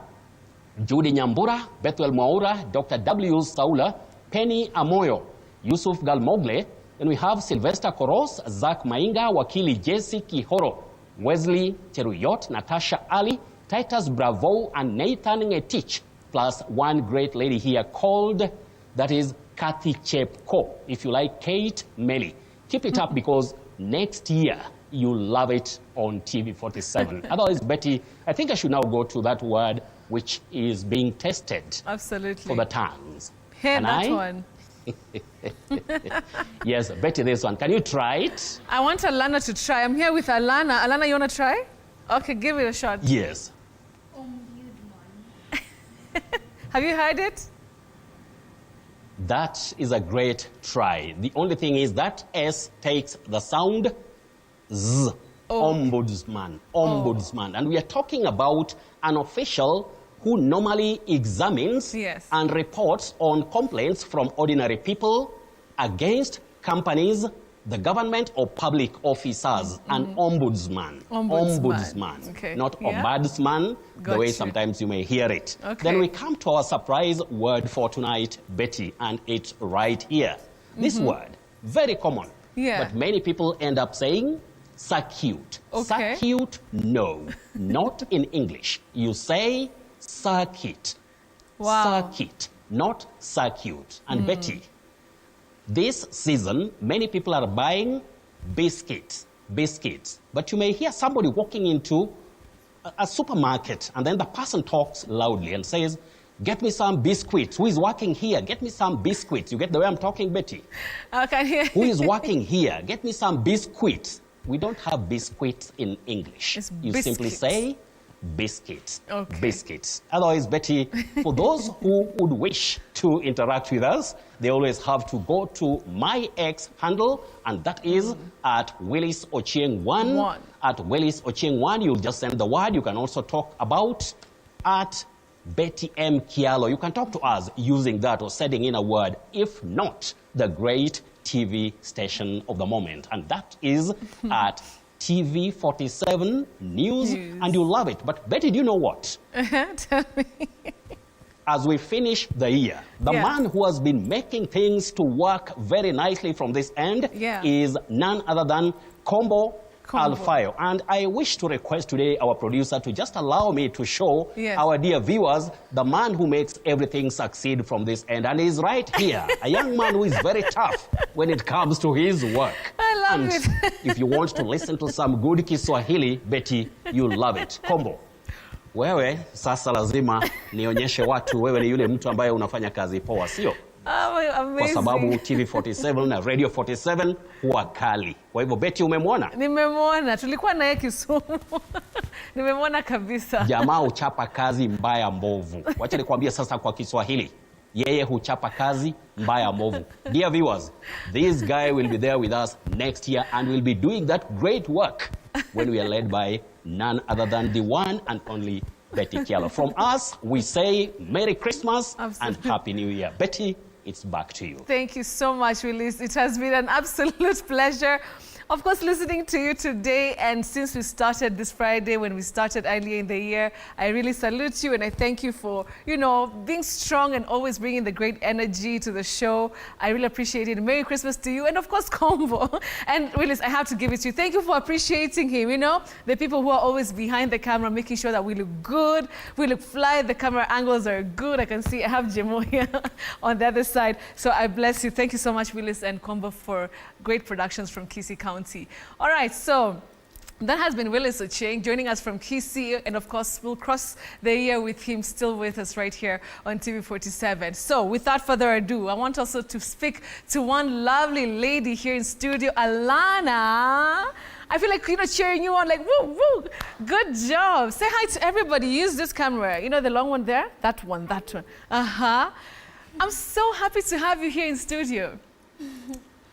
Judy Nyambura, Bethuel Mwaura, Dr. W. Saula, Penny Amoyo, Yusuf Galmogle. Then we have Sylvester Koros, Zach Mainga, Wakili Jesse Kihoro, Wesley Cheruyot, Natasha Ali, Titus Bravo, and Nathan Ngetich, plus one great lady here called, that is Kathy Chepko. If you like, Kate Melly. Keep it up because next year you'll love it on TV47. Otherwise, Betty, I think I should now go to that word which is being tested. Absolutely. For the tongues. Hey, that one. Yes, Betty, this one. Can you try it? I want Alana to try. I'm here with Alana. Alana, you want to try? Okay, give it a shot. Yes. Have you heard it? That is a great try. The only thing is that S takes the sound Z. Ombudsman. Ombudsman. And we are talking about an official who normally examines and reports on complaints from ordinary people against companies, the government, or public officers. An ombudsman. Ombudsman. Okay. Not ombudsman, the way sometimes you may hear it. Okay. Then we come to our surprise word for tonight, Betty, and it's right here. This word, very common, but many people end up saying circuit. Okay. Circuit, no, not in English. You say circuit. Wow. Circuit, not circuit. And Betty, this season, many people are buying biscuits. But you may hear somebody walking into a supermarket, and then the person talks loudly and says, get me some biscuits. Who is working here? Get me some biscuits. You get the way I'm talking, Betty? I can hear. Who is working here? Get me some biscuits. We don't have biscuits in English. You simply say biscuits. Okay. Biscuits. Otherwise, Betty, for those who would wish to interact with us, they always have to go to my X handle, and that is at Willis Ochieng 1. At Willis Ochieng 1, you'll just send the word. You can also talk about at Betty M. Kialo. You can talk to us using that or sending in a word. If not, the great TV station of the moment. And that is at TV47 News. And you love it. But Betty, do you know what? Tell me. As we finish the year, the man who has been making things to work very nicely from this end is none other than Kombo Alfayo. And I wish to request today our producer to just allow me to show our dear viewers the man who makes everything succeed from this end. And he's right here, a young man who is very tough when it comes to his work. I love it. If you want to listen to some good Kiswahili, Betty, you'll love it. Kombo, wewe sasa lazima nionyeshe watu wewe ni yule mtu ambaye unafanya kazi poa, sio? Kwa sababu TV47 na Radio 47 huwa kali. Kwa hivyo Betty, umemwona? Nimemwona. Tulikuwa naye Kisumu. Nimemwona kabisa. Jamaa huchapa kazi mbaya mbovu. Wacha nikwambie sasa kwa Kiswahili. Yeye huchapa kazi mbaya mbovu. Dear viewers, this guy will be there with us next year and will be doing that great work when we are led by none other than the one and only Betty Kialo. From us, we say Merry Christmas and Happy New Year. Betty, it's back to you. Thank you so much, Willis. It has been an absolute pleasure, of course, listening to you today. And since we started this Friday, when we started earlier in the year, I really salute you and I thank you for, you know, being strong and always bringing the great energy to the show. I really appreciate it. Merry Christmas to you. And of course, Kombo. And Willis, I have to give it to you. Thank you for appreciating him. You know, the people who are always behind the camera, making sure that we look good, we look fly, the camera angles are good. I can see I have Jemo here on the other side. So I bless you. Thank you so much, Willis and Kombo, for great productions from Kisii County. All right, so that has been Willis Ochieng joining us from Kisii, and of course we'll cross the year with him still with us right here on TV47. So without further ado, I want also to speak to one lovely lady here in studio, Alana. I feel like, cheering you on, like, woo, woo. Good job. Say hi to everybody. Use this camera. You know the long one there? That one. Uh-huh. I'm so happy to have you here in studio.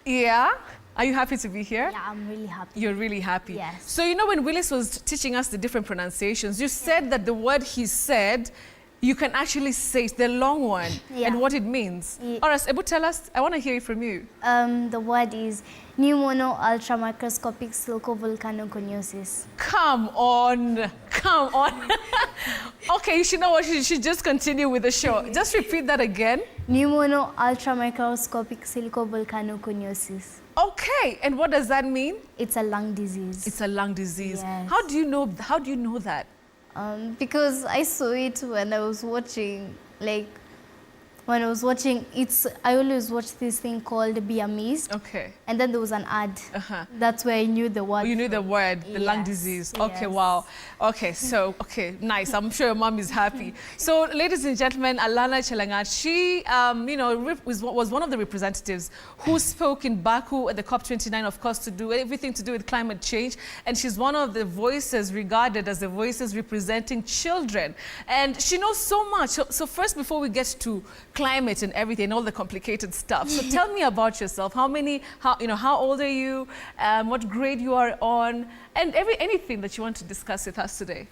Yeah? Are you happy to be here? Yeah, I'm really happy. You're really happy? Yes. So, when Willis was teaching us the different pronunciations, you said that the word he said, you can actually say the long one and what it means. All right, Ebu, tell us. I want to hear it from you. The word is pneumono ultramicroscopic silicovolcanoconiosis. Come on. Come on. Okay, you should know what, you should just continue with the show. Just repeat that again. Pneumono ultramicroscopic silicovolcanoconiosis. Okay, and what does that mean? It's a lung disease. It's a lung disease. Yes. How do you know that? Because I saw it when I was watching, I always watch this thing called Be Amazed. Okay. And then there was an ad. That's where I knew the word. Oh, you knew the word, the lung disease. Okay, Yes. wow. Okay, so, nice. I'm sure your mom is happy. So, ladies and gentlemen, Alana Chelangat, she, was one of the representatives who spoke in Baku at the COP29, of course, to do everything to do with climate change. And she's one of the voices regarded as the voices representing children. And she knows so much. So first, before we get to climate and everything, all the complicated stuff. So tell me about yourself. How old are you? What grade you are on? And anything that you want to discuss with us today.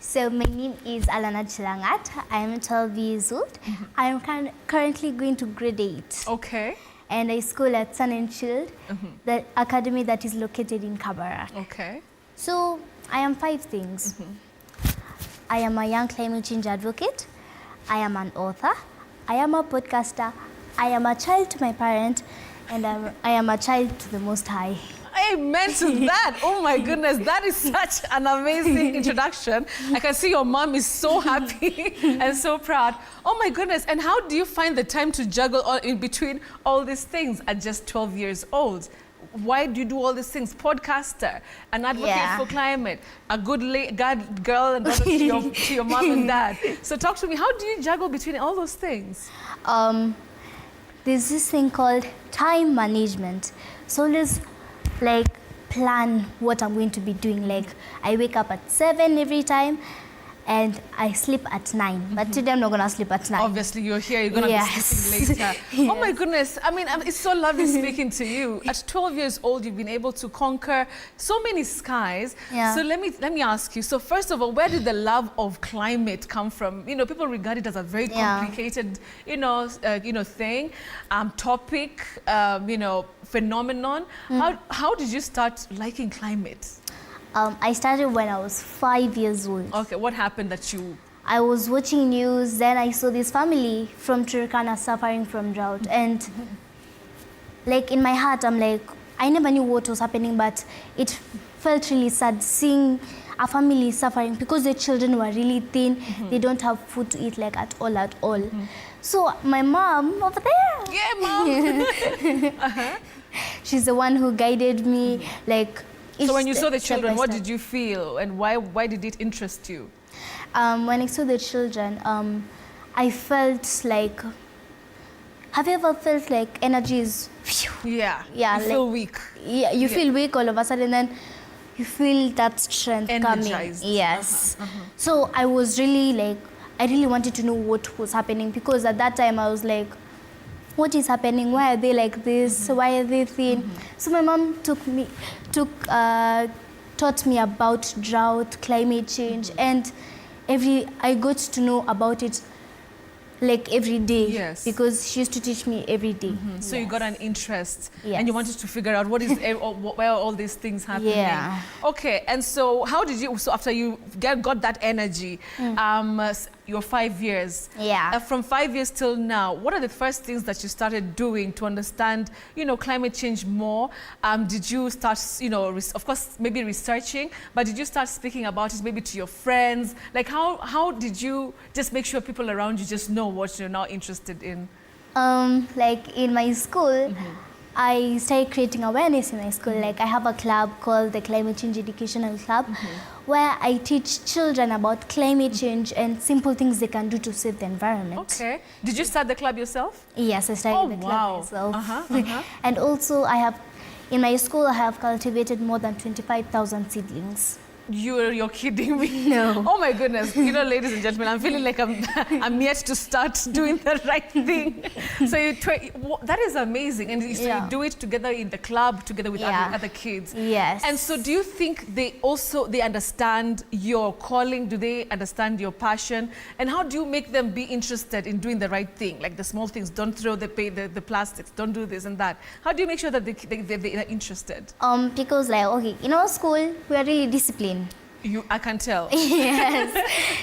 So my name is Alana Chelangat. I am 12 years old. I am currently going to grade 8. Okay. And I school at Sun and Shield, the academy that is located in Kabarak. Okay. So I am 5 things. I am a young climate change advocate. I am an author. I am a podcaster. I am a child to my parent. And I am a child to the Most High. Amen to that. Oh my goodness, that is such an amazing introduction. I can see your mom is so happy and so proud. Oh my goodness, and how do you find the time to juggle in between all these things at just 12 years old? Why do you do all these things? Podcaster, an advocate for climate, a good girl and daughter to your mom and dad. So talk to me, how do you juggle between all those things? There's this thing called time management. So let's plan what I'm going to be doing. I wake up at 7 every time and I sleep at 9. But today I'm not gonna sleep at 9. Obviously you're here, you're gonna be sleeping later. Oh my goodness, I mean, it's so lovely speaking to you. At 12 years old, you've been able to conquer so many skies. So let me ask you, so first of all, where did the love of climate come from? People regard it as a very complicated, thing, topic, phenomenon. How did you start liking climate? I started when I was 5 years old. Okay, what happened that you... I was watching news, then I saw this family from Turkana suffering from drought. And in my heart, I'm like, I never knew what was happening, but it felt really sad seeing a family suffering because the children were really thin. They don't have food to eat at all. So my mom over there. Yeah, mom. She's the one who guided me. So when you saw the children, what did you feel and why did it interest you? When I saw the children, I felt like, have you ever felt like energy is... Yeah, you feel weak. Yeah, you feel weak all of a sudden, then you feel that strength energized. Coming. Yes. So I was really I really wanted to know what was happening because at that time I was like, what is happening? Why are they like this? Why are they thin? So my mom taught me about drought, climate change, and I got to know about it every day because she used to teach me every day. So you got an interest and you wanted to figure out where are all these things happening. Yeah. Okay, and so how did you, so after you got that energy, your 5 years. Yeah. From 5 years till now, what are the first things that you started doing to understand, climate change more? Did you start, of course, maybe researching, but did you start speaking about it maybe to your friends? How did you just make sure people around you just know what you're now interested in? In my school, I started creating awareness in my school. I have a club called the Climate Change Educational Club, where I teach children about climate change and simple things they can do to save the environment. Okay. Did you start the club yourself? Yes, I started the club myself. And also I have in my school, I have cultivated more than 25,000 seedlings. You're kidding me. No. Oh my goodness. You know, ladies and gentlemen, I'm feeling like I'm yet to start doing the right thing. So that is amazing. And so you do it together in the club, together with other kids. Yes. And so do you think they understand your calling? Do they understand your passion? And how do you make them be interested in doing the right thing? Like the small things, don't throw the plastics, don't do this and that. How do you make sure that they are interested? Because like, okay, in our school, we are really disciplined. I can tell. Yes.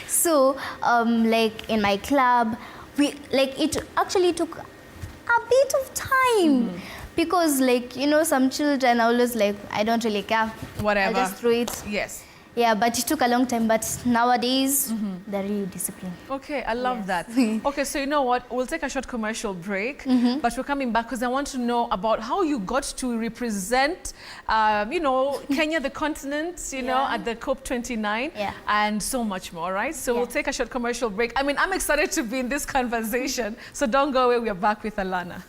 So, like in my club, it actually took a bit of time because, like, you know, some children are always like, I don't really care. Whatever. I'll just throw it. Yes. Yeah, but it took a long time. But nowadays, they're really disciplined. Okay, I love that. Okay, so you know what? We'll take a short commercial break, but we're coming back because I want to know about how you got to represent, you know, Kenya, the continent, you know, at the COP29, and so much more, right? So we'll take a short commercial break. I mean, I'm excited to be in this conversation, so don't go away. We are back with Alana.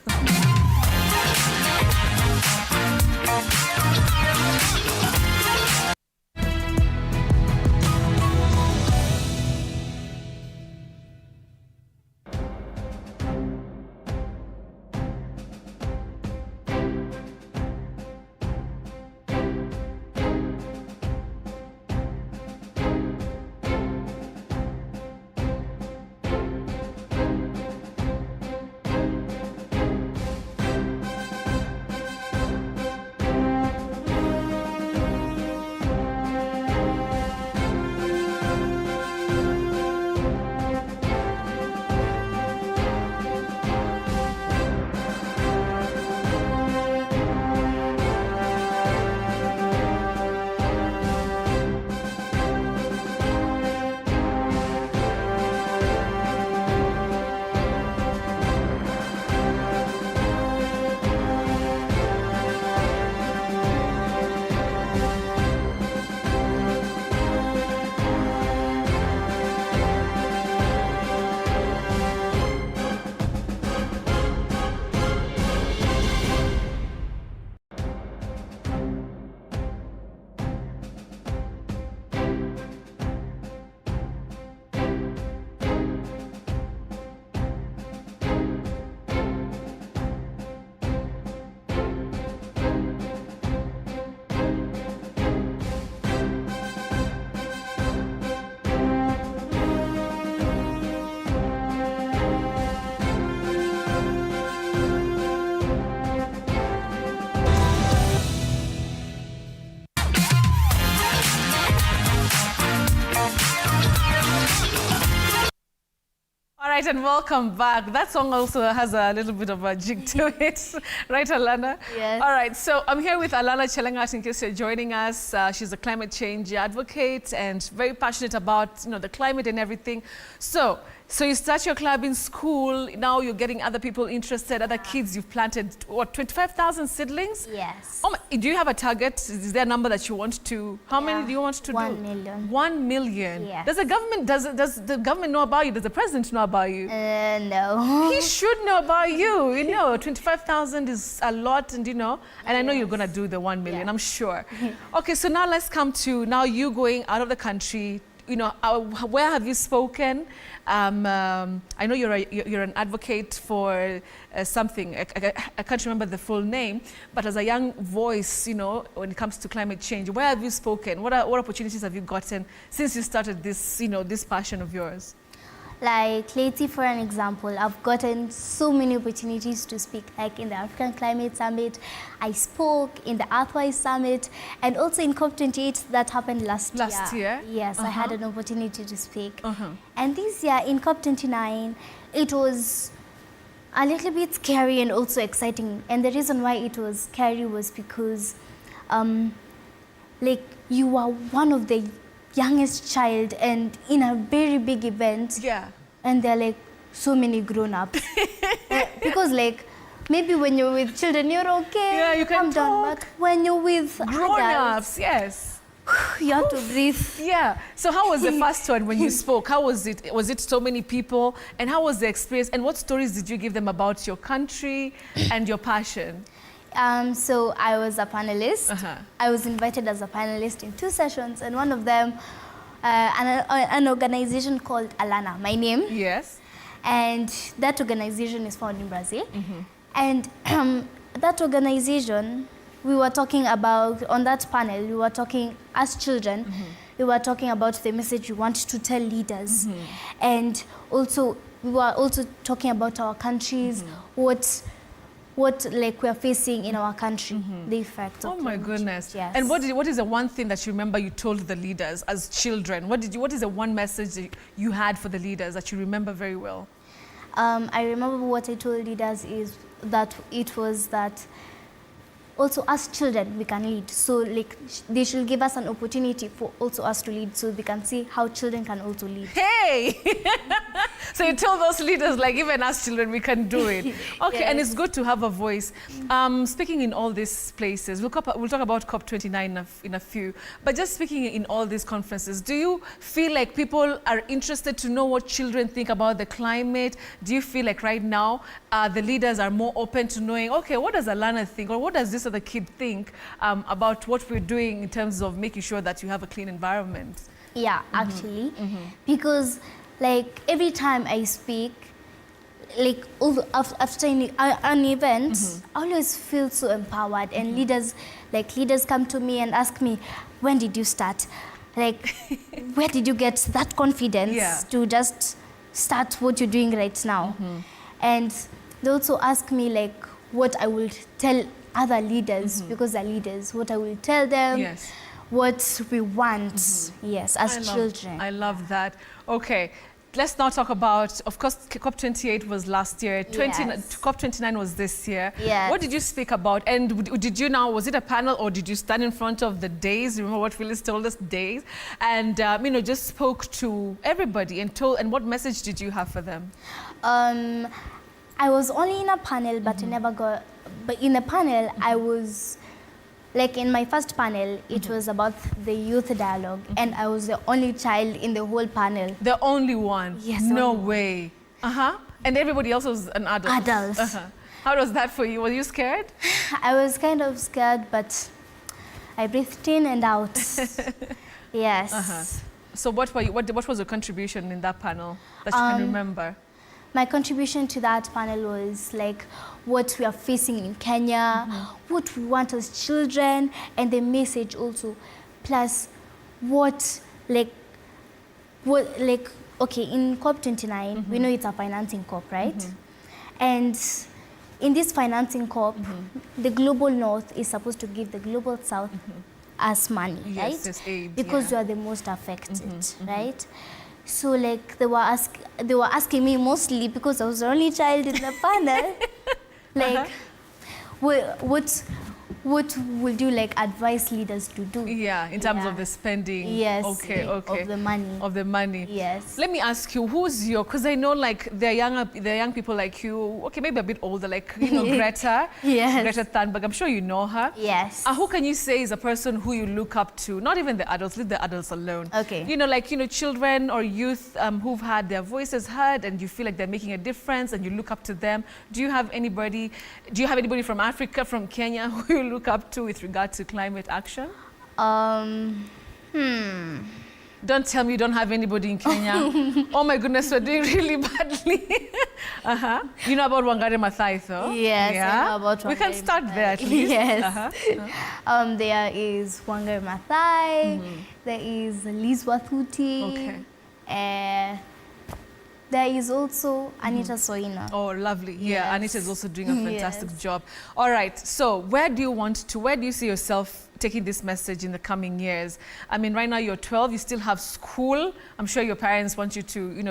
right, and welcome back. That song also has a little bit of a jig to it. Right, Alana? Yes. All right, so I'm here with Alana Chelangat in case you're joining us. She's a climate change advocate and very passionate about, the climate and everything. So you start your club in school. Now you're getting other people interested, other kids. You've planted, what, 25,000 seedlings? Yes. Oh, do you have a target? Is there a number that you want to, how many do you want to 1 do? 1 million. 1 million? Yes. Does the government know about you? Does the president know about you? No. He should know about you. 25,000 is a lot, and and I know you're going to do the 1 million, I'm sure. Okay, so now let's come to now you going out of the country. Where have you spoken? I know you're an advocate for something. I can't remember the full name, but as a young voice, when it comes to climate change, where have you spoken? What opportunities have you gotten since you started this, this passion of yours? Like lately, for an example, I've gotten so many opportunities to speak, like in the African Climate Summit. I spoke in the Earthwise Summit, and also in COP28 that happened last year. Last year? Yes, I had an opportunity to speak. And this year in COP29, it was a little bit scary and also exciting. And the reason why it was scary was because, you are one of the youngest child and in a very big event. Yeah. And there are so many grown-ups. Because maybe when you're with children, you're okay. Yeah, you can calm down. But when you're with grown-ups, yes. You have to breathe. Yeah. So how was the first one when you spoke? How was it? Was it so many people? And how was the experience? And what stories did you give them about your country and your passion? So I was a panelist. I was invited as a panelist in 2 sessions, and one of them, an organization called Alana, my name. Yes. And that organization is found in Brazil. And that organization, we were talking about, on that panel, we were talking, as children, we were talking about the message we want to tell leaders. And also, we were also talking about our countries, what like we are facing in our country, the effect of my goodness. Yes. And what is the one thing that you remember you told the leaders as children? What is the one message that you had for the leaders that you remember very well? I remember what I told leaders is that it was that also as children we can lead. So like they should give us an opportunity for also us to lead, so we can see how children can also lead. Hey! So you tell those leaders, like, even as children, we can do it. Okay, Yes. and it's good to have a voice. Speaking in all these places, we'll talk about COP29 in a few, but just speaking in all these conferences, do you feel like people are interested to know what children think about the climate? Do you feel like right now the leaders are more open to knowing, okay, what does Alana think, or what does this other kid think about what we're doing in terms of making sure that you have a clean environment? Yeah, actually, because like every time I speak, like after an event, I always feel so empowered, and leaders come to me and ask me, when did you start? Like, where did you get that confidence to just start what you're doing right now? And they also ask me like what I will tell other leaders, because they're leaders, what I will tell them, what we want, as children. I love that. Okay. Let's now talk about, of course, COP28 was last year, COP29 was this year. Yes. What did you speak about? And was it a panel, or did you stand in front of the days? Remember what Phyllis told us, days? And, just spoke to everybody and what message did you have for them? I was only in a panel, but I never got, but in a panel, I was, like in my first panel, it was about the youth dialogue, and I was the only child in the whole panel. The only one? Yes. No way. And everybody else was an adult? Adults. How was that for you? Were you scared? I was kind of scared, but I breathed in and out. Yes. So what was your contribution in that panel that you can remember? My contribution to that panel was like what we are facing in Kenya, what we want as children, and the message also. Plus, okay, in COP29, we know it's a financing COP, right? And in this financing COP, the global north is supposed to give the global south us money, right? Yes, aid, because we are the most affected, right? So like they were asking me mostly because I was the only child in the panel, like what would you like advise leaders to do? Yeah, in terms of the spending. Yes. Okay. Of the money. Of the money. Yes. Let me ask you, because I know like there are young people like you, okay, maybe a bit older, like Greta. Yes. Greta Thunberg. I'm sure you know her. Yes. Who can you say is a person who you look up to? Not even the adults, leave the adults alone. Okay. Children or youth who've had their voices heard, and you feel like they're making a difference, and you look up to them. Do you have anybody from Africa, from Kenya, who you look up to with regard to climate action? Don't tell me you don't have anybody in Kenya. Oh my goodness, we're doing really badly. You know about Wangari Maathai, though? Yes, I know about Wangari We can start there at least. Yes. There is Wangari Maathai, there is Liz Wathuti. Okay. There is also Anita Soina. Oh, lovely. Yes. Yeah, Anita is also doing a fantastic job. All right, so where do you see yourself taking this message in the coming years? I mean, right now you're 12, you still have school. I'm sure your parents want you to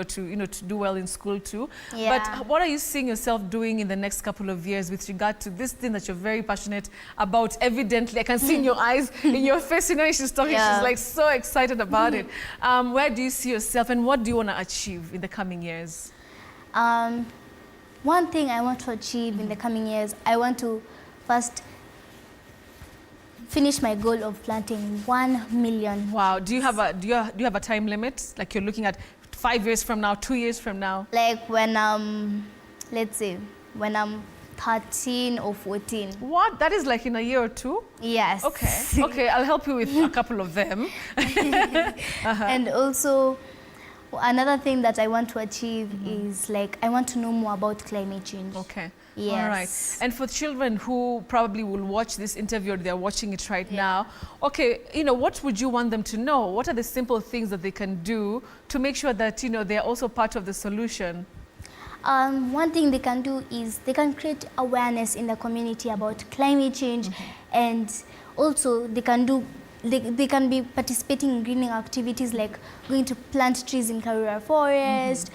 do well in school too. Yeah. But what are you seeing yourself doing in the next couple of years with regard to this thing that you're very passionate about? Evidently, I can see in your eyes, in your face, she's talking, she's like so excited about it. Where do you see yourself, and what do you want to achieve in the coming years? One thing I want to achieve in the coming years, I want to first finish my goal of planting 1 million. Wow. Do you have a time limit? Like you're looking at 5 years from now, 2 years from now? Like when let's say when I'm 13 or 14. What? That is like in a year or two? Yes. Okay. Okay, I'll help you with a couple of them. And also, another thing that I want to achieve is like, I want to know more about climate change. Okay. Yes. All right. And for children who probably will watch this interview or they're watching it right now, okay, you know, what would you want them to know? What are the simple things that they can do to make sure that, you know, they're also part of the solution? One thing they can do is they can create awareness in the community about climate change, and also they can do they can be participating in greening activities like going to plant trees in Karura Forest,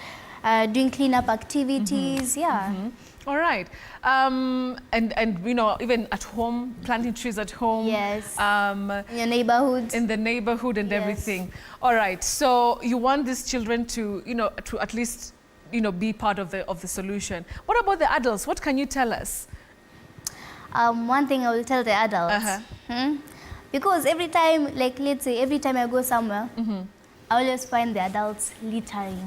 doing cleanup activities. All right. And you know, even at home, planting trees at home. Yes. In your neighborhood. In the neighborhood and everything. All right. So you want these children to, you know, to at least, you know, be part of the solution. What about the adults? What can you tell us? One thing I will tell the adults. Because every time, like let's say, every time I go somewhere, I always find the adults littering.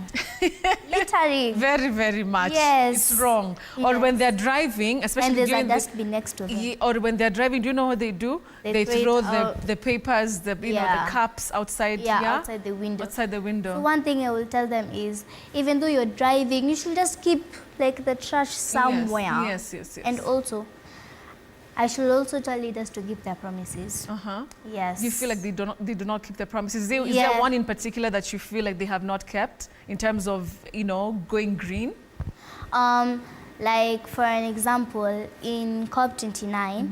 Littering. Very, very much. Yes. It's wrong. Or when they're driving, especially and there's during a dustbin next to them. Or when they're driving, do you know what they do? They throw the papers, the you know, the cups outside. Outside the window. Outside the window. So one thing I will tell them is, even though you're driving, you should just keep like the trash somewhere. Yes. And also, I should also tell leaders to keep their promises. Yes. You feel like they do not keep their promises. Is there one in particular that you feel like they have not kept in terms of, you know, going green? Like for an example, in COP29,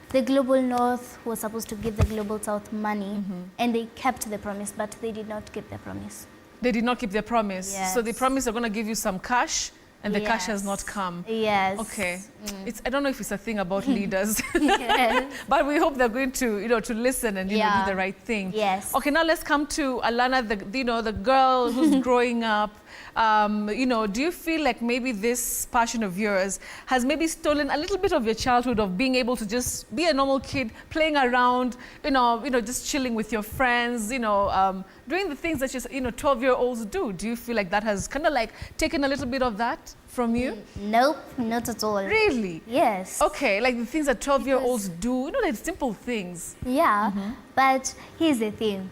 the Global North was supposed to give the Global South money, and they kept the promise, but they did not keep the promise. They did not keep their promise. Yes. So they promised they're going to give you some cash, and the cash has not come. Yes. Okay. I don't know if it's a thing about leaders, but we hope they're going to, you know, to listen and, you know, do the right thing. Yes. Okay, now let's come to Alana, the girl who's growing up. You know, do you feel like maybe this passion of yours has maybe stolen a little bit of your childhood of being able to just be a normal kid, playing around, you know, just chilling with your friends, you know, doing the things that just, you know, 12-year-olds do? Do you feel like that has kind of like taken a little bit of that from you? Nope, not at all. Really? Yes. Okay, like the things that 12-year-olds do, you know, like simple things. Yeah, but here's the thing,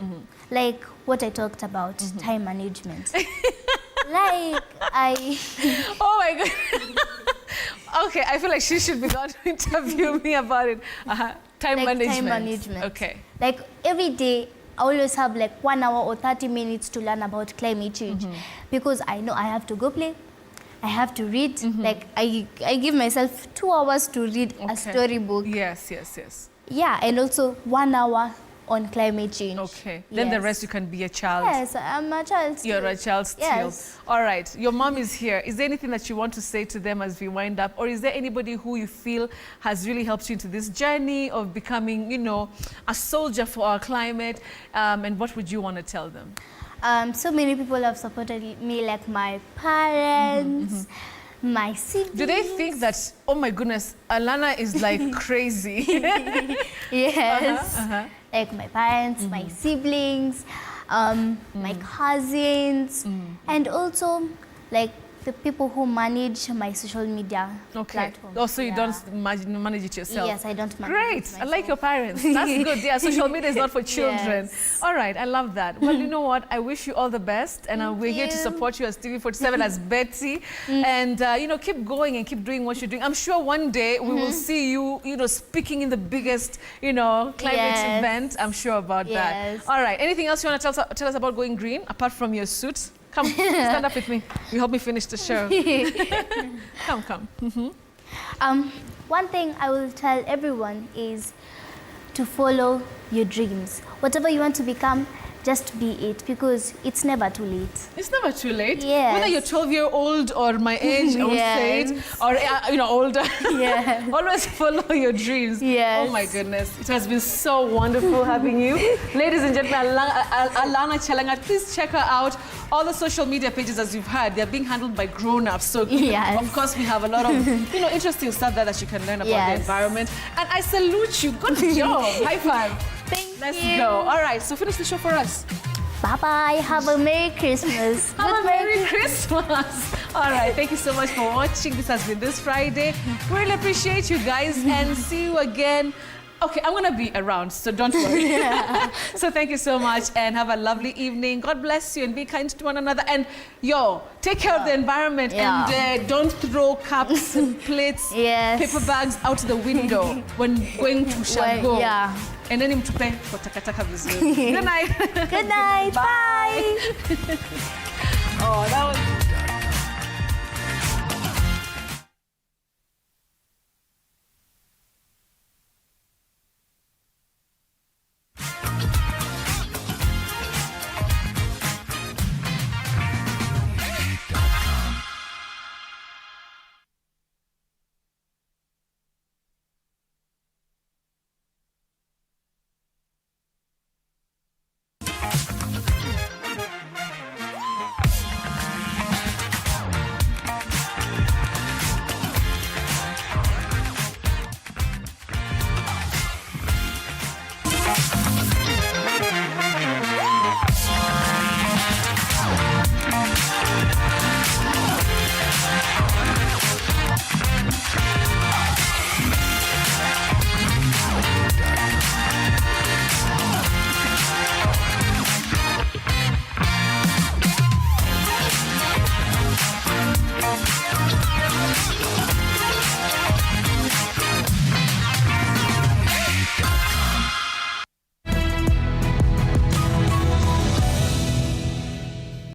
like what I talked about, time management. Like Oh my God. Okay, I feel like she should be the one to interview me about it. Time management. Time management. Okay. Like every day, I always have like 1 hour or 30 minutes to learn about climate change, because I know I have to go play, I have to read. Like I give myself 2 hours to read a storybook. Yes. Yeah, and also 1 hour on climate change. Okay. Then the rest you can be a child. Yes, I'm a child still. You're a child still. Yes. All right. Your mom is here. Is there anything that you want to say to them as we wind up? Or is there anybody who you feel has really helped you into this journey of becoming, you know, a soldier for our climate? And what would you want to tell them? So many people have supported me, like my parents, my siblings. Do they think that, oh my goodness, Alana is like crazy? Yes. Like my parents, my siblings, my cousins, and also like the people who manage my social media platform. Also, you don't manage it yourself? Yes, I don't manage Great. it myself. I like your parents. That's good. Yeah, social media is not for children. Yes. All right, I love that. Well, you know what? I wish you all the best, and we're here to support you as TV47, as Betty. And, you know, keep going and keep doing what you're doing. I'm sure one day we will see you, you know, speaking in the biggest, you know, climate event. I'm sure about that. All right. Anything else you want to tell us about going green, apart from your suit? Come, stand up with me. You help me finish the show. Come. One thing I will tell everyone is to follow your dreams. Whatever you want to become, just be it, because it's never too late. It's never too late? Yes. Whether you're 12-year-old or my age, I would say it, or, you know, older. Yeah. Always follow your dreams. Yes. Oh my goodness. It has been so wonderful having you. Ladies and gentlemen, Alana Chelangat, please check her out. All the social media pages, as you've heard, they're being handled by grown-ups. So, of course, we have a lot of, you know, interesting stuff there that you can learn about the environment. And I salute you. Good job. High five. Let's go. All right, so finish the show for us. Bye-bye. Have a Merry Christmas. Have a Merry Christmas. All right, thank you so much for watching. This has been This Friday. Really appreciate you guys and see you again. Okay, I'm going to be around, so don't worry. Yeah. So thank you so much and have a lovely evening. God bless you and be kind to one another. And take care of the environment and don't throw cups and plates, paper bags out the window when going to Shago. Yeah. And then mtupe kwa takataka vizuri. Good night. Good night. Bye. Oh, that was